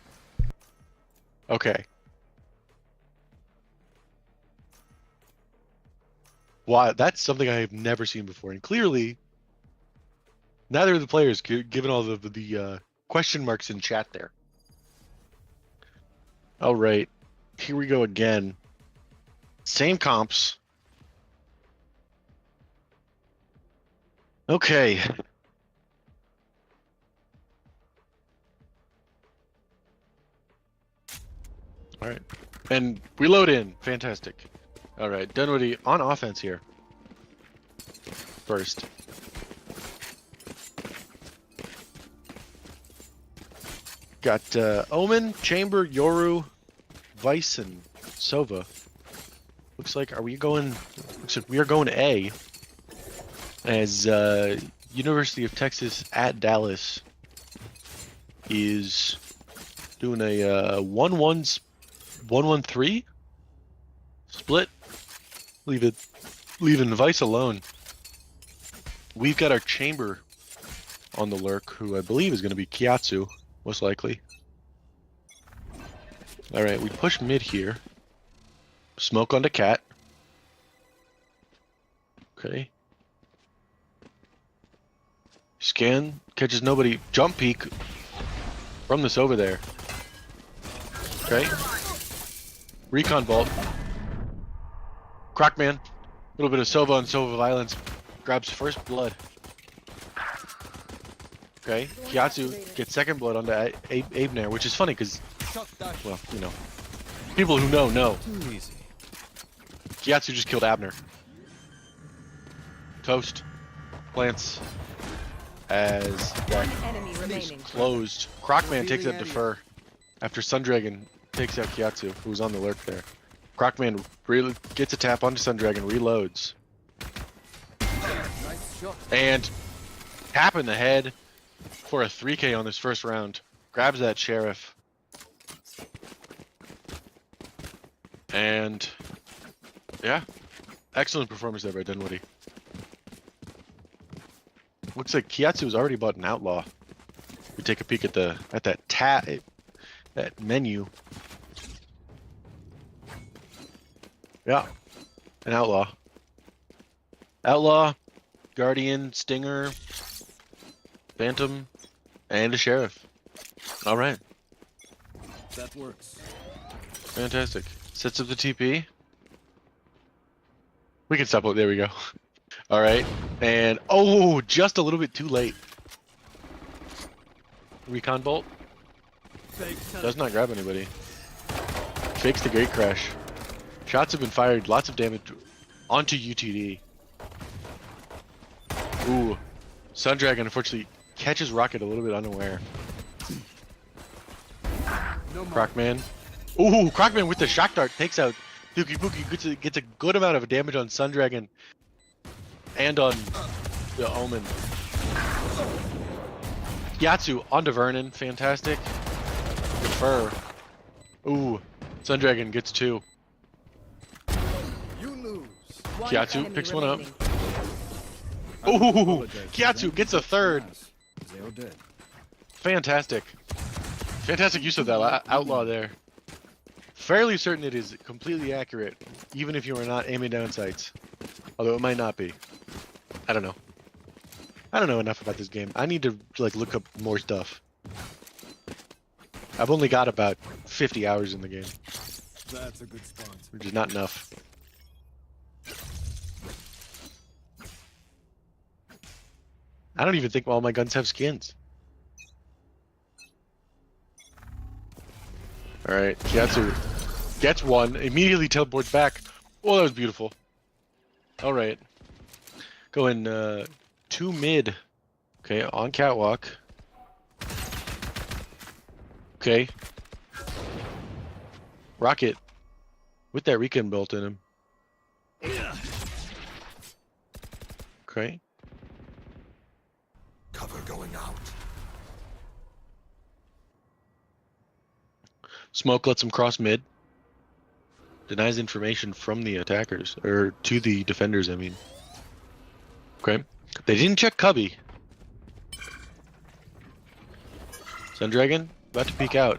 Okay. Wow, that's something I have never seen before, and clearly neither of the players, given all the question marks in chat there. All right, here we go again. Same comps. Okay. All right, and we load in. Fantastic. All right, Dunwoody on offense here. First. Got Omen, Chamber, Yoru, Vice, and Sova. Looks like we are going A. As University of Texas at Dallas is doing a 1-1-3 split, leaving Vice alone. We've got our Chamber on the lurk, who I believe is going to be Kiatsu, most likely. All right, we push mid here. Smoke onto Cat. Okay. Scan, catches nobody. Jump peek from this over there. Okay. Recon bolt. Crockman. A little bit of Sova on Sova violence. Grabs first blood. Okay. Kiatsu gets second blood onto Abner, which is funny because, well, people who know. Too easy. Kiatsu just killed Abner. Toast. Plants. As that Enemy is remaining. closed. Crockman takes out Defer after Sundragon takes out Kiatsu, who was on the lurk there. Crockman really gets a tap onto Sundragon, reloads. And tap in the head for a 3K on this first round. Grabs that Sheriff. And yeah, excellent performance there by Dunwoody. Looks like Kiatsu's already bought an Outlaw. We take a peek at that menu. Yeah, an Outlaw. Outlaw, Guardian, Stinger, Phantom, and a Sheriff. All right. That works. Fantastic. Sets up the TP. We can stop it. There we go. All right. And, oh, just a little bit too late. Recon bolt. Does not grab anybody. Fakes the gate crash. Shots have been fired. Lots of damage onto UTD. Ooh. Sundragon, unfortunately, catches Rocket a little bit unaware. Crockman. Ooh, Crockman with the shock dart takes out Dookie Pookie. Gets a good amount of damage on Sundragon and on the Omen. Yatsu onto Vernon. Fantastic. Defer. Ooh, Sundragon gets 2. You lose. One Kiatsu enemy picks one up. remaining. Ooh, Kiatsu gets a 3rd. They're dead. Fantastic. Fantastic use of that outlaw there. Fairly certain it is completely accurate, even if you are not aiming down sights. Although it might not be. I don't know. I don't know enough about this game. I need to like look up more stuff. I've only got about 50 hours in the game, That's a good spot. which is not enough. I don't even think all my guns have skins. Alright, Kiatsu gets one, immediately teleports back. Oh, that was beautiful. Alright. Going 2 mid. Okay, on catwalk. Okay. Rocket. With that recon built in him. Okay. Cover going out. Smoke lets him cross mid. Denies information from the attackers. Or to the defenders, I mean. Okay. They didn't check Cubby. Sundragon about to peek out.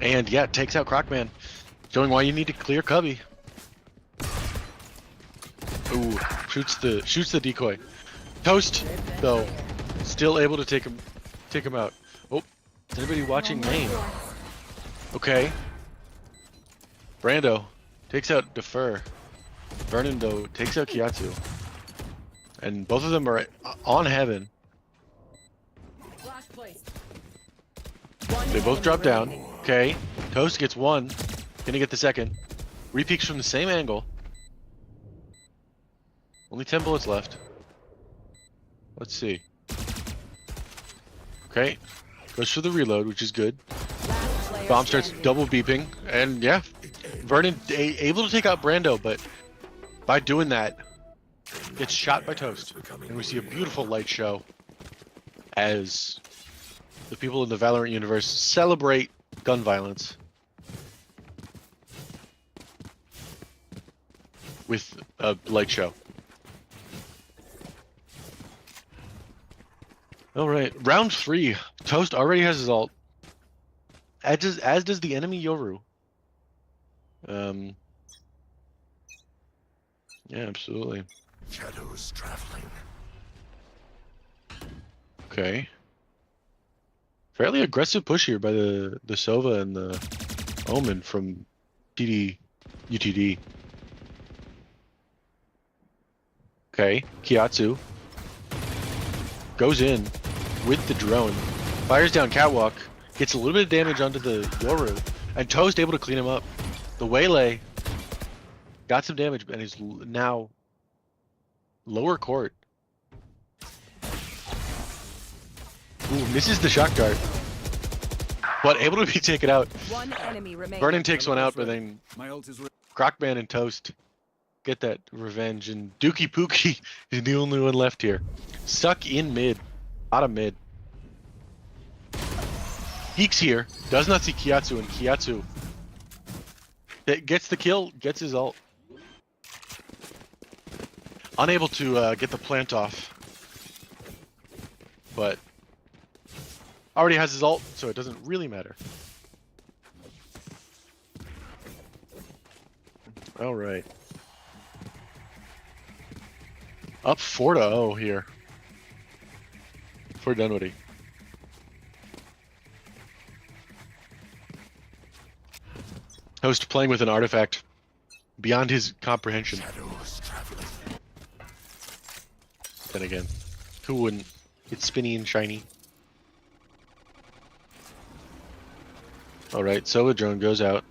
And yeah, takes out Crocman. Showing why you need to clear Cubby. Ooh, shoots the decoy. Toast, though, still able to take him out. Oh, is anybody watching main? Okay. Brando takes out Defer. Vernon, though, takes out Kiatsu. And both of them are on heaven. Flash placed. They both drop down. Okay. Toast gets one. Gonna get the second. Repeaks from the same angle. Only 10 bullets left. Let's see. Okay. Goes for the reload, which is good. Last player Bomb starts standing. double beeping. And yeah, Vernon able to take out Brando, but by doing that, gets shot by Toast. And we see a beautiful light show as the people in the Valorant universe celebrate gun violence with a light show. All right, round 3. Toast already has his ult, as does the enemy Yoru. Yeah, absolutely. Shadows traveling. Okay. Fairly aggressive push here by the Sova and the Omen from UTD. Okay, Kiatsu goes in with the drone, fires down catwalk, gets a little bit of damage onto the Yoru, and Toast able to clean him up. The Waylay got some damage and is now lower court. Ooh, misses the shock dart, but able to be taken out. One enemy remaining. Vernon takes one out, but then My ult is ready. Crocman and Toast get that revenge, and Dookie Pookie is the only one left here. Stuck in mid, bottom mid. Peeks here, does not see Kiatsu, and Kiatsu gets the kill, gets his ult. Unable to get the plant off, but already has his ult, so it doesn't really matter. All right. Up 4-0 here for Dunwoody. Host playing with an artifact beyond his comprehension. Shadows traveling. Then again, who wouldn't? It's spinny and shiny. Alright, Solo drone goes out,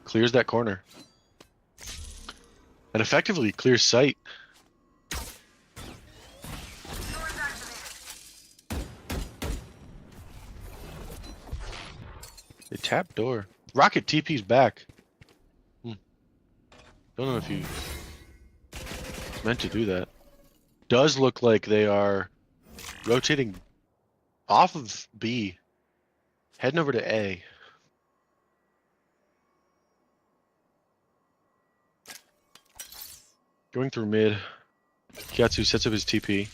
clears that corner, and effectively clears sight. They tap door. Rocket TP's back. Don't know if he meant to do that. Does look like they are rotating off of B, heading over to A. Going through mid. Kiatsu sets up his TP.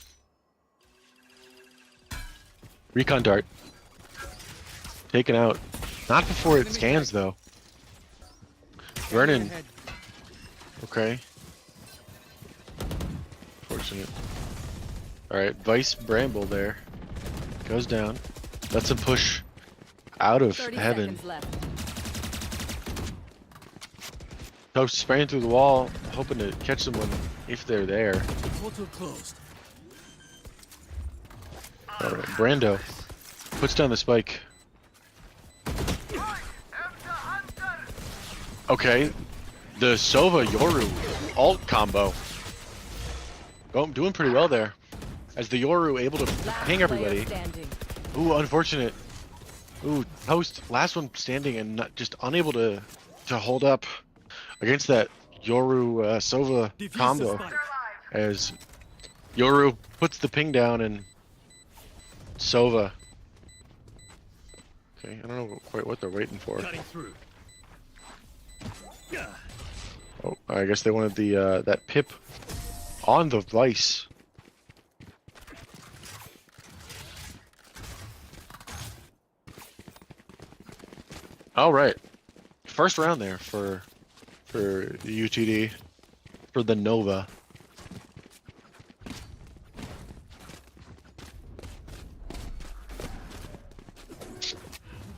Recon dart. Taken out. Not before it scans though. Vernon. Okay. Fortunate. Alright, Vice Bramble there. Goes down. Lets him push out of 30 heaven. seconds left. Toast spraying through the wall, hoping to catch someone if they're there. Portal closed. Alright, Brando puts down the spike. Okay, the Sova Yoru alt combo. Oh, doing pretty well there. As the Yoru able to Last ping everybody. player standing. Ooh, unfortunate. Ooh, Toast, last one standing and not, just unable to hold up against that Yoru Sova Defuse the combo. spike. As Yoru puts the ping down and Sova. Okay, I don't know quite what they're waiting for. Cutting through. Yeah. Oh, I guess they wanted the that pip on the Vice. All right, first round there for UTD for the Nova.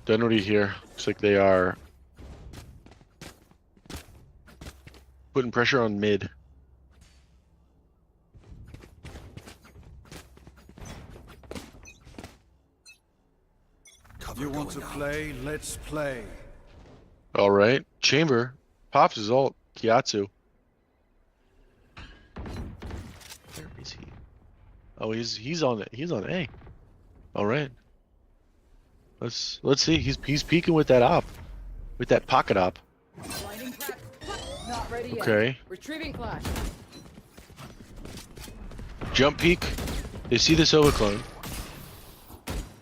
Dunwoody here. Looks like they are putting pressure on mid. Cover You want to going out. play? Let's play. All right, Chamber pops his ult. Kiatsu. Where is he? Oh, he's on it. He's on A. All right. Let's see. He's peeking with that op, with that pocket op. Blinding crack. Not ready yet. Okay. Retrieving flash. Jump peek. They see the Sova clone.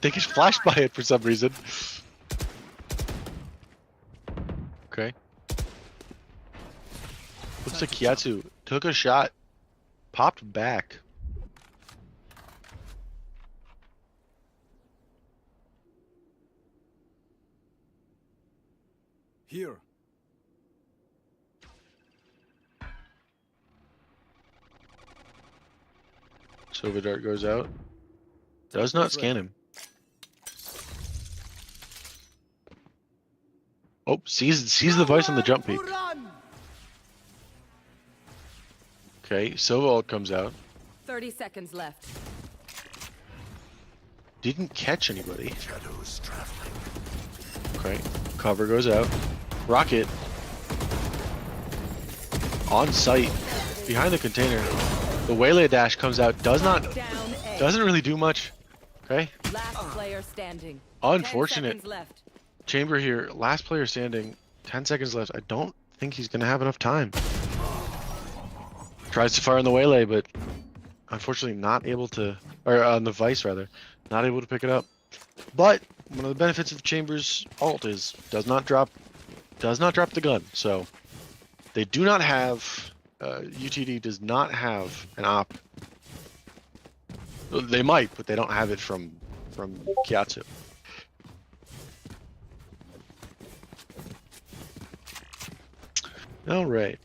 They get flashed by it for some reason. Okay. Looks like Kiatsu took a shot, popped back. Here. Sova dart goes out. Does not scan him. Oh, sees the Vice on the jump peak. Okay, Sova ult comes out. 30 seconds left. Didn't catch anybody. Shadows traveling. Okay, cover goes out. Rocket on site behind the container. The waylay dash comes out. Down A. Doesn't really do much. Okay, Last player standing. 10 unfortunate. seconds left. Chamber here, last player standing. 10 seconds left. I don't think he's gonna have enough time. Tries to fire on the waylay, but unfortunately not able to, or on the Vice rather, not able to pick it up. But one of the benefits of Chamber's ult is does not drop the gun. So they do not have, UTD does not have an op. They might, but they don't have it from Kiatsu. All right.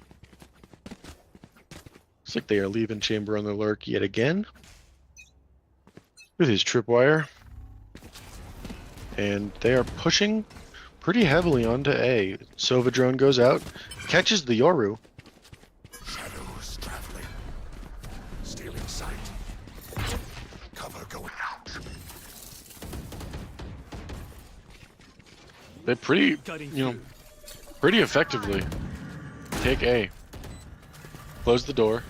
Looks like they are leaving Chamber on the lurk yet again with his tripwire, and they are pushing pretty heavily onto A. Sova drone goes out, catches the Yoru. Shadows traveling. Stealing sight. Cover going out. They pretty, Cutting you know, through. pretty effectively take A. Close the door.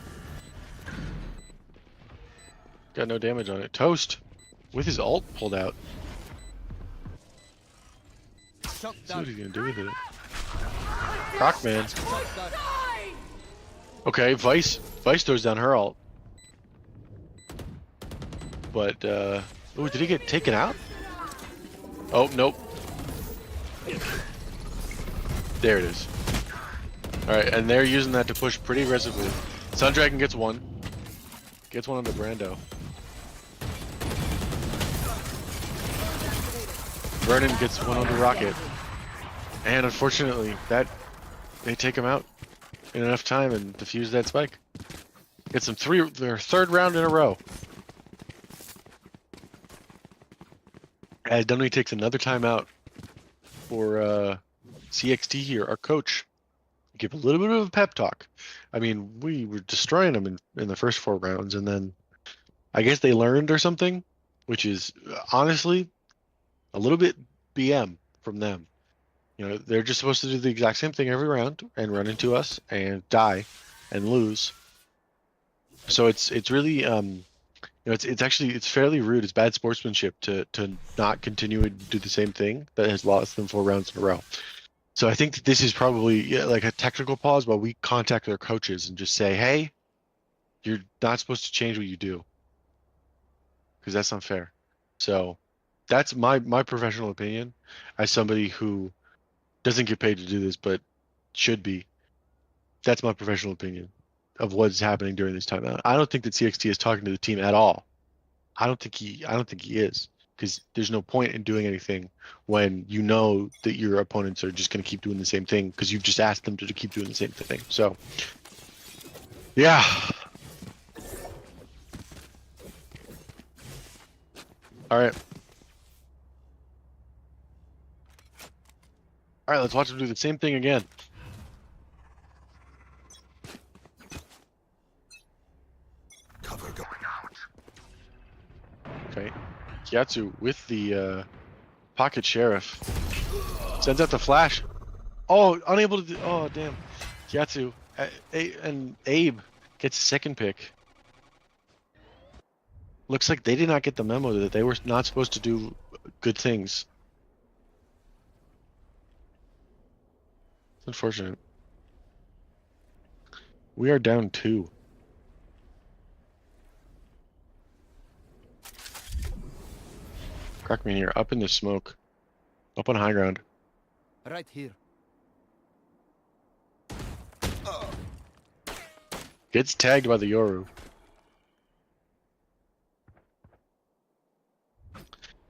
Got no damage on it. Toast with his ult pulled out. See what he's gonna do with it. Crockman. Okay, Vice throws down her ult. But ooh, did he get taken out? Oh, nope. There it is. Alright, and they're using that to push pretty aggressively. Sundragon gets one. Gets one on the Brando. Vernon gets one on the rocket. And unfortunately, they take him out in enough time and defuse that spike. Gets them their third round in a row. As Dunwoody takes another timeout for CXT here, our coach. Give a little bit of a pep talk. I mean, we were destroying them in the first 4 rounds, and then I guess they learned or something, which is honestly a little bit BM from them. You know, they're just supposed to do the exact same thing every round and run into us and die and lose. So it's really you know, it's fairly rude. It's bad sportsmanship to not continue to do the same thing that has lost them 4 rounds in a row. So I think that this is probably like a technical pause while we contact their coaches and just say, hey, you're not supposed to change what you do, because that's unfair. So that's my professional opinion as somebody who doesn't get paid to do this but should be. That's my professional opinion of what's happening during this timeout. I don't think that CXT is talking to the team at all. I don't think he is, because there's no point in doing anything when you know that your opponents are just going to keep doing the same thing because you've just asked them to keep doing the same thing. So, yeah. All right. All right, let's watch them do the same thing again. Cover going out. Okay. Yatsu with the pocket sheriff. Sends out the flash. Oh, unable to do. Oh, damn. Yatsu. And Abe gets a second pick. Looks like they did not get the memo that they were not supposed to do good things. It's unfortunate. We are down 2. Crack me in here, up in the smoke. Up on high ground. Right here. Gets tagged by the Yoru.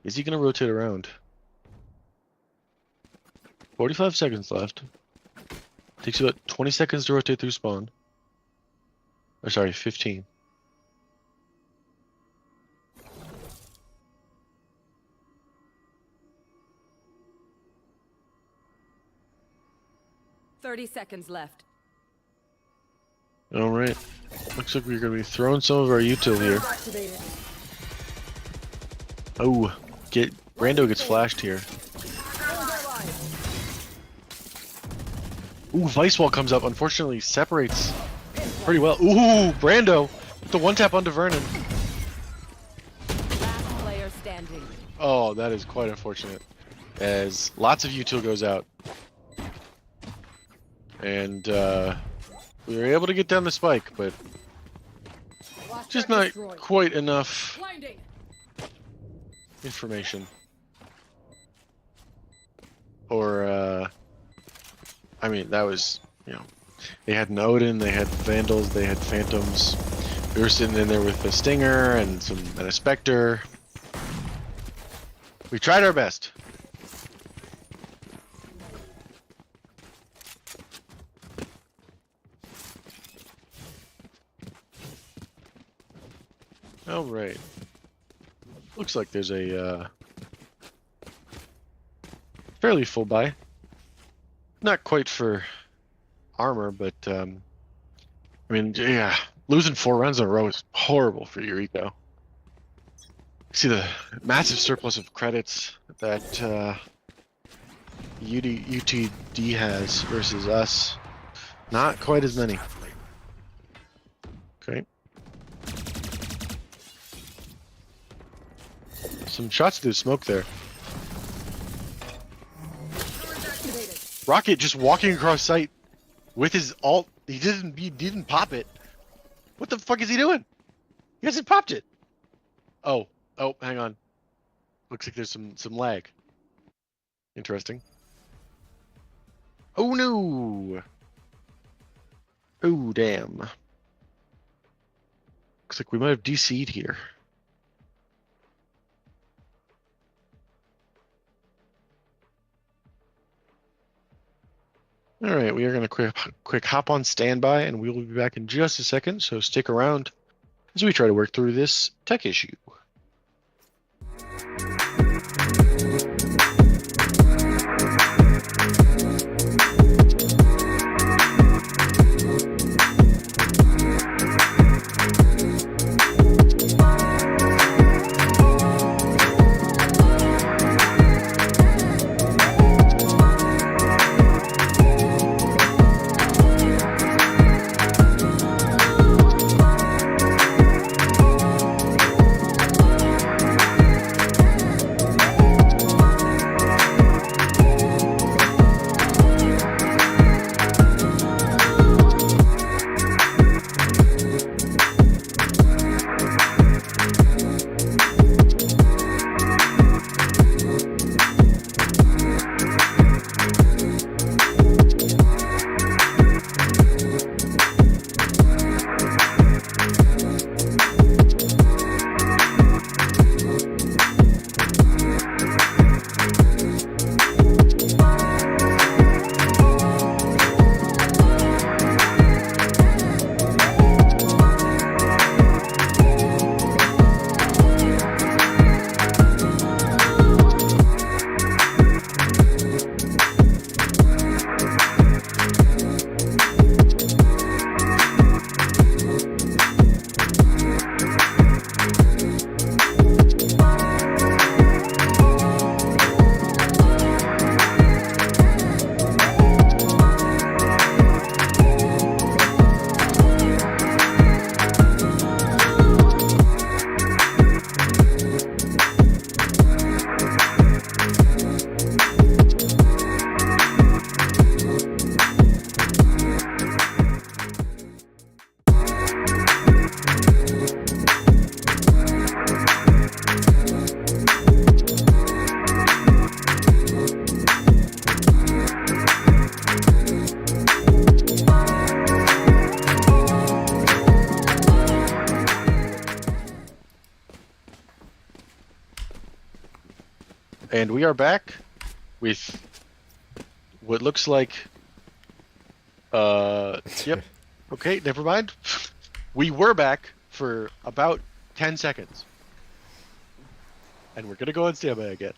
Is he gonna rotate around? 45 seconds left. Takes about 20 seconds to rotate through spawn. Or sorry, 15. Seconds left. All right. Looks like we're gonna be throwing some of our util here. Activated. Oh, Brando gets flashed here. Ooh, Vice Wall comes up. Unfortunately, separates pretty well. Ooh, Brando with the one tap onto Vernon. Last player standing. Oh, that is quite unfortunate. As lots of util goes out. And we were able to get down the spike, but just not quite enough Blinding. information. Or, I mean, that was, you know, they had an Odin, they had Vandals, they had Phantoms. We were sitting in there with a Stinger and a Spectre. We tried our best. All right. Looks like there's a fairly full buy. Not quite for armor, but I mean, yeah, losing 4 rounds in a row is horrible for your eco. See the massive surplus of credits that UTD has versus us. Not quite as many. Okay. Some shots through the smoke there. Rocket just walking across site with his ult. He didn't pop it. What the fuck is he doing? He hasn't popped it. Oh, hang on. Looks like there's some lag. Interesting. Oh no. Oh damn. Looks like we might have DC'd here. All right, we are going to quick hop on standby, and we will be back in just a second. So stick around as we try to work through this tech issue. And we are back with what looks like yep. Okay, never mind. We were back for about 10 seconds. And we're gonna go on standby again.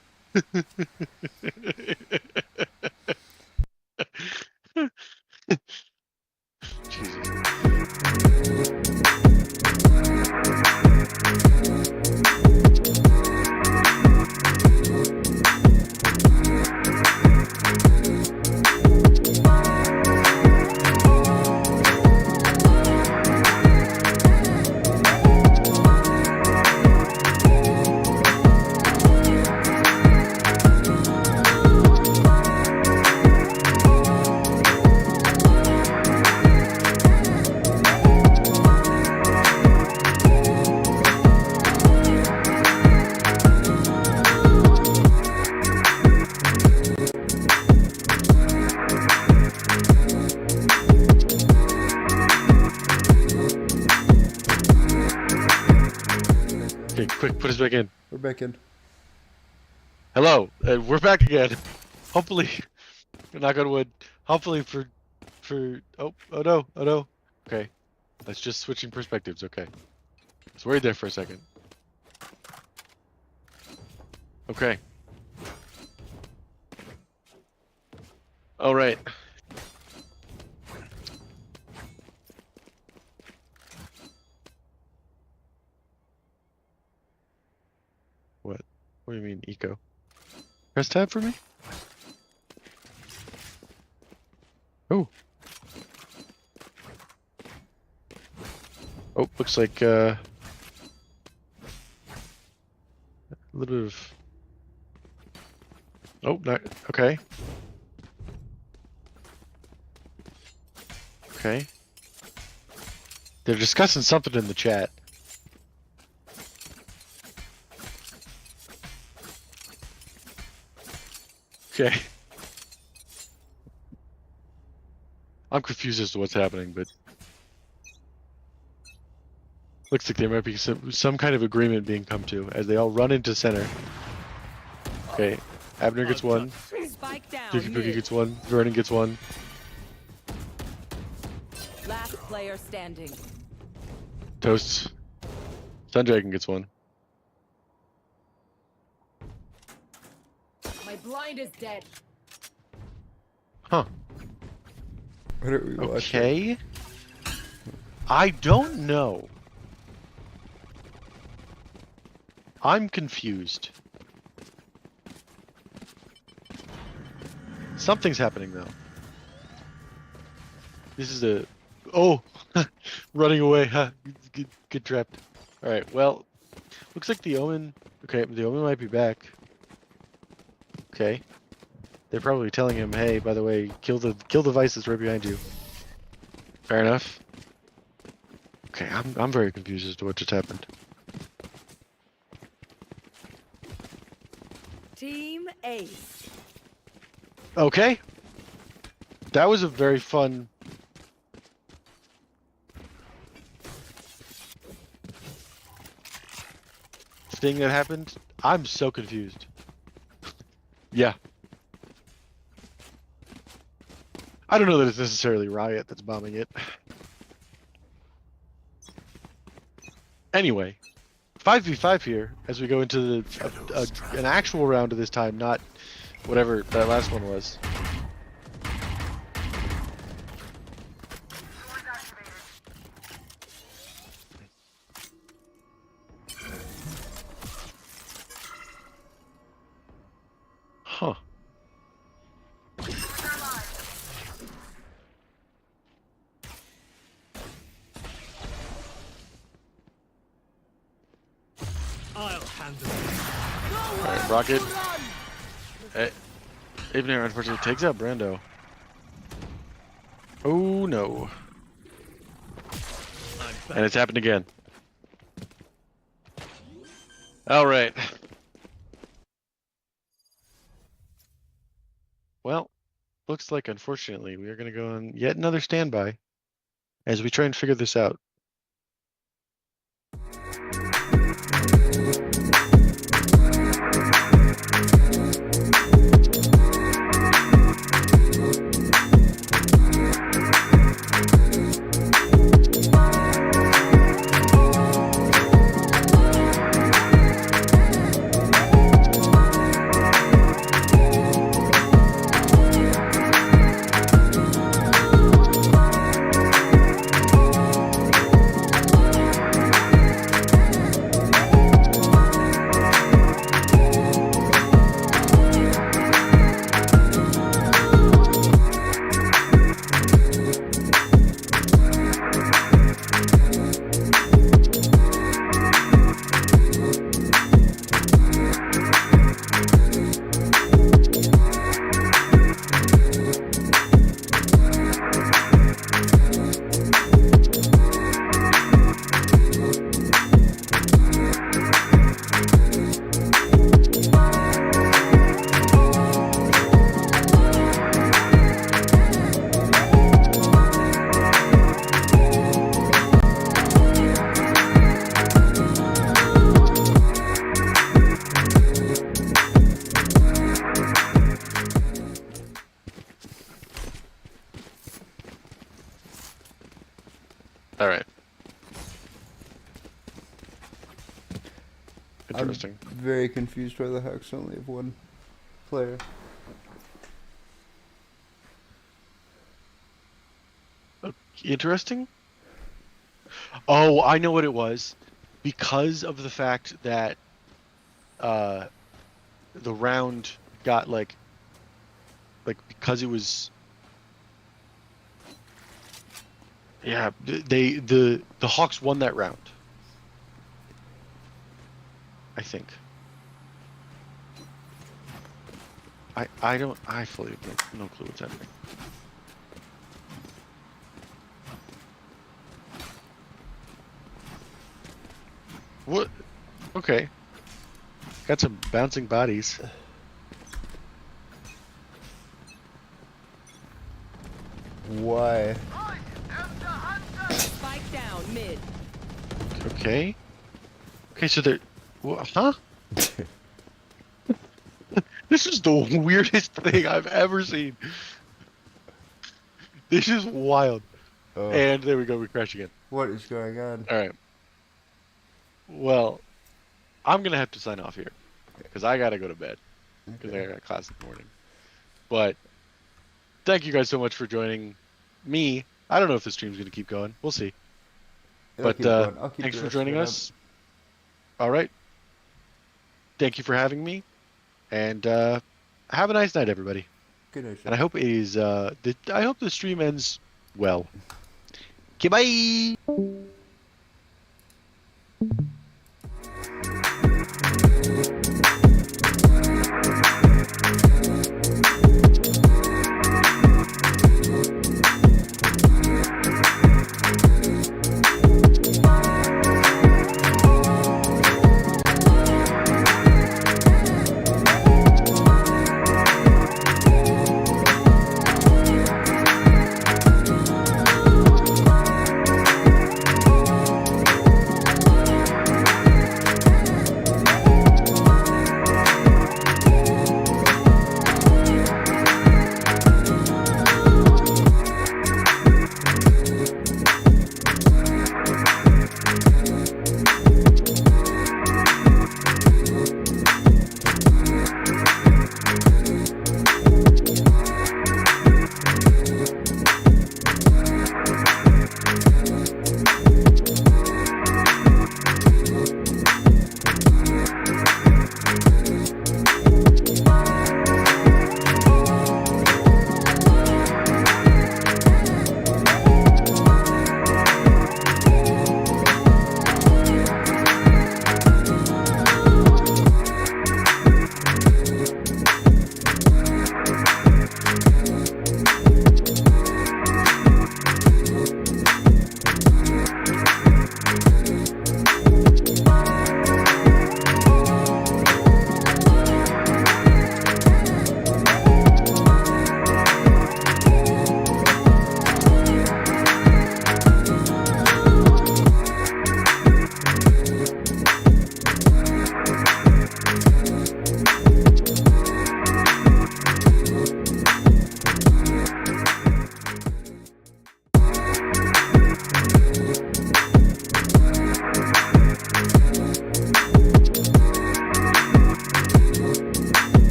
Jesus. Okay, quick, put us back in. We're back in. Hello, we're back again. Hopefully, knock on wood. Hopefully for oh no. Okay, that's just switching perspectives. Okay, I was worried there for a second. Okay. All right. What? What do you mean, eco? Press tab for me? Oh. Oh, looks like a little bit of. Oh, not okay. Okay. They're discussing something in the chat. Okay. I'm confused as to what's happening, but looks like there might be some kind of agreement being come to as they all run into center. Okay, Abner gets one, Spike down. Dookie Boogie gets one, Vernon gets one. player standing. Toasts. Sundragon gets one. My blind is dead. Huh. What are we watching? Okay. I don't know. I'm confused. Something's happening though. This is a... Oh! Running away, huh? Good trapped. Alright, well... Looks like the Omen... Okay, the Omen might be back. Okay. They're probably telling him, hey, by the way, kill the vice that's right behind you. Fair enough. Okay, I'm very confused as to what just happened. Team Ace. Okay. That was a very fun... thing that happened. I'm so confused. Yeah. I don't know that it's necessarily Riot that's bombing it. Anyway, 5v5 here as we go into an actual round of this time, not whatever that last one was. Huh. I'll handle Alright, Rocket. Ibner unfortunately takes out Brando. Oh no. And it's happened again. Alright. Well, looks like unfortunately we are going to go on yet another standby as we try and figure this out. Alright. Interesting. I'm very confused why the Hawks only have one player. Interesting? Oh, I know what it was. Because of the fact that the round got like because it was the Hawks won that round. I think. I fully have no clue what's happening. What? Okay. Got some bouncing bodies. Why? Spike down mid. Okay. Okay, so they're... Huh? This is the weirdest thing I've ever seen. This is wild. Oh, And there we go. We crash again. what is going on? All right. Well, I'm gonna have to sign off here because I gotta go to bed because I got class in the morning. But thank you guys so much for joining me. I don't know if the stream's gonna keep going. We'll see. It'll But keep going. I'll keep thanks the for rest of joining it up. us. All right. Thank you for having me, and have a nice night, everybody. Good night, And I hope I hope the stream ends well. Okay, bye.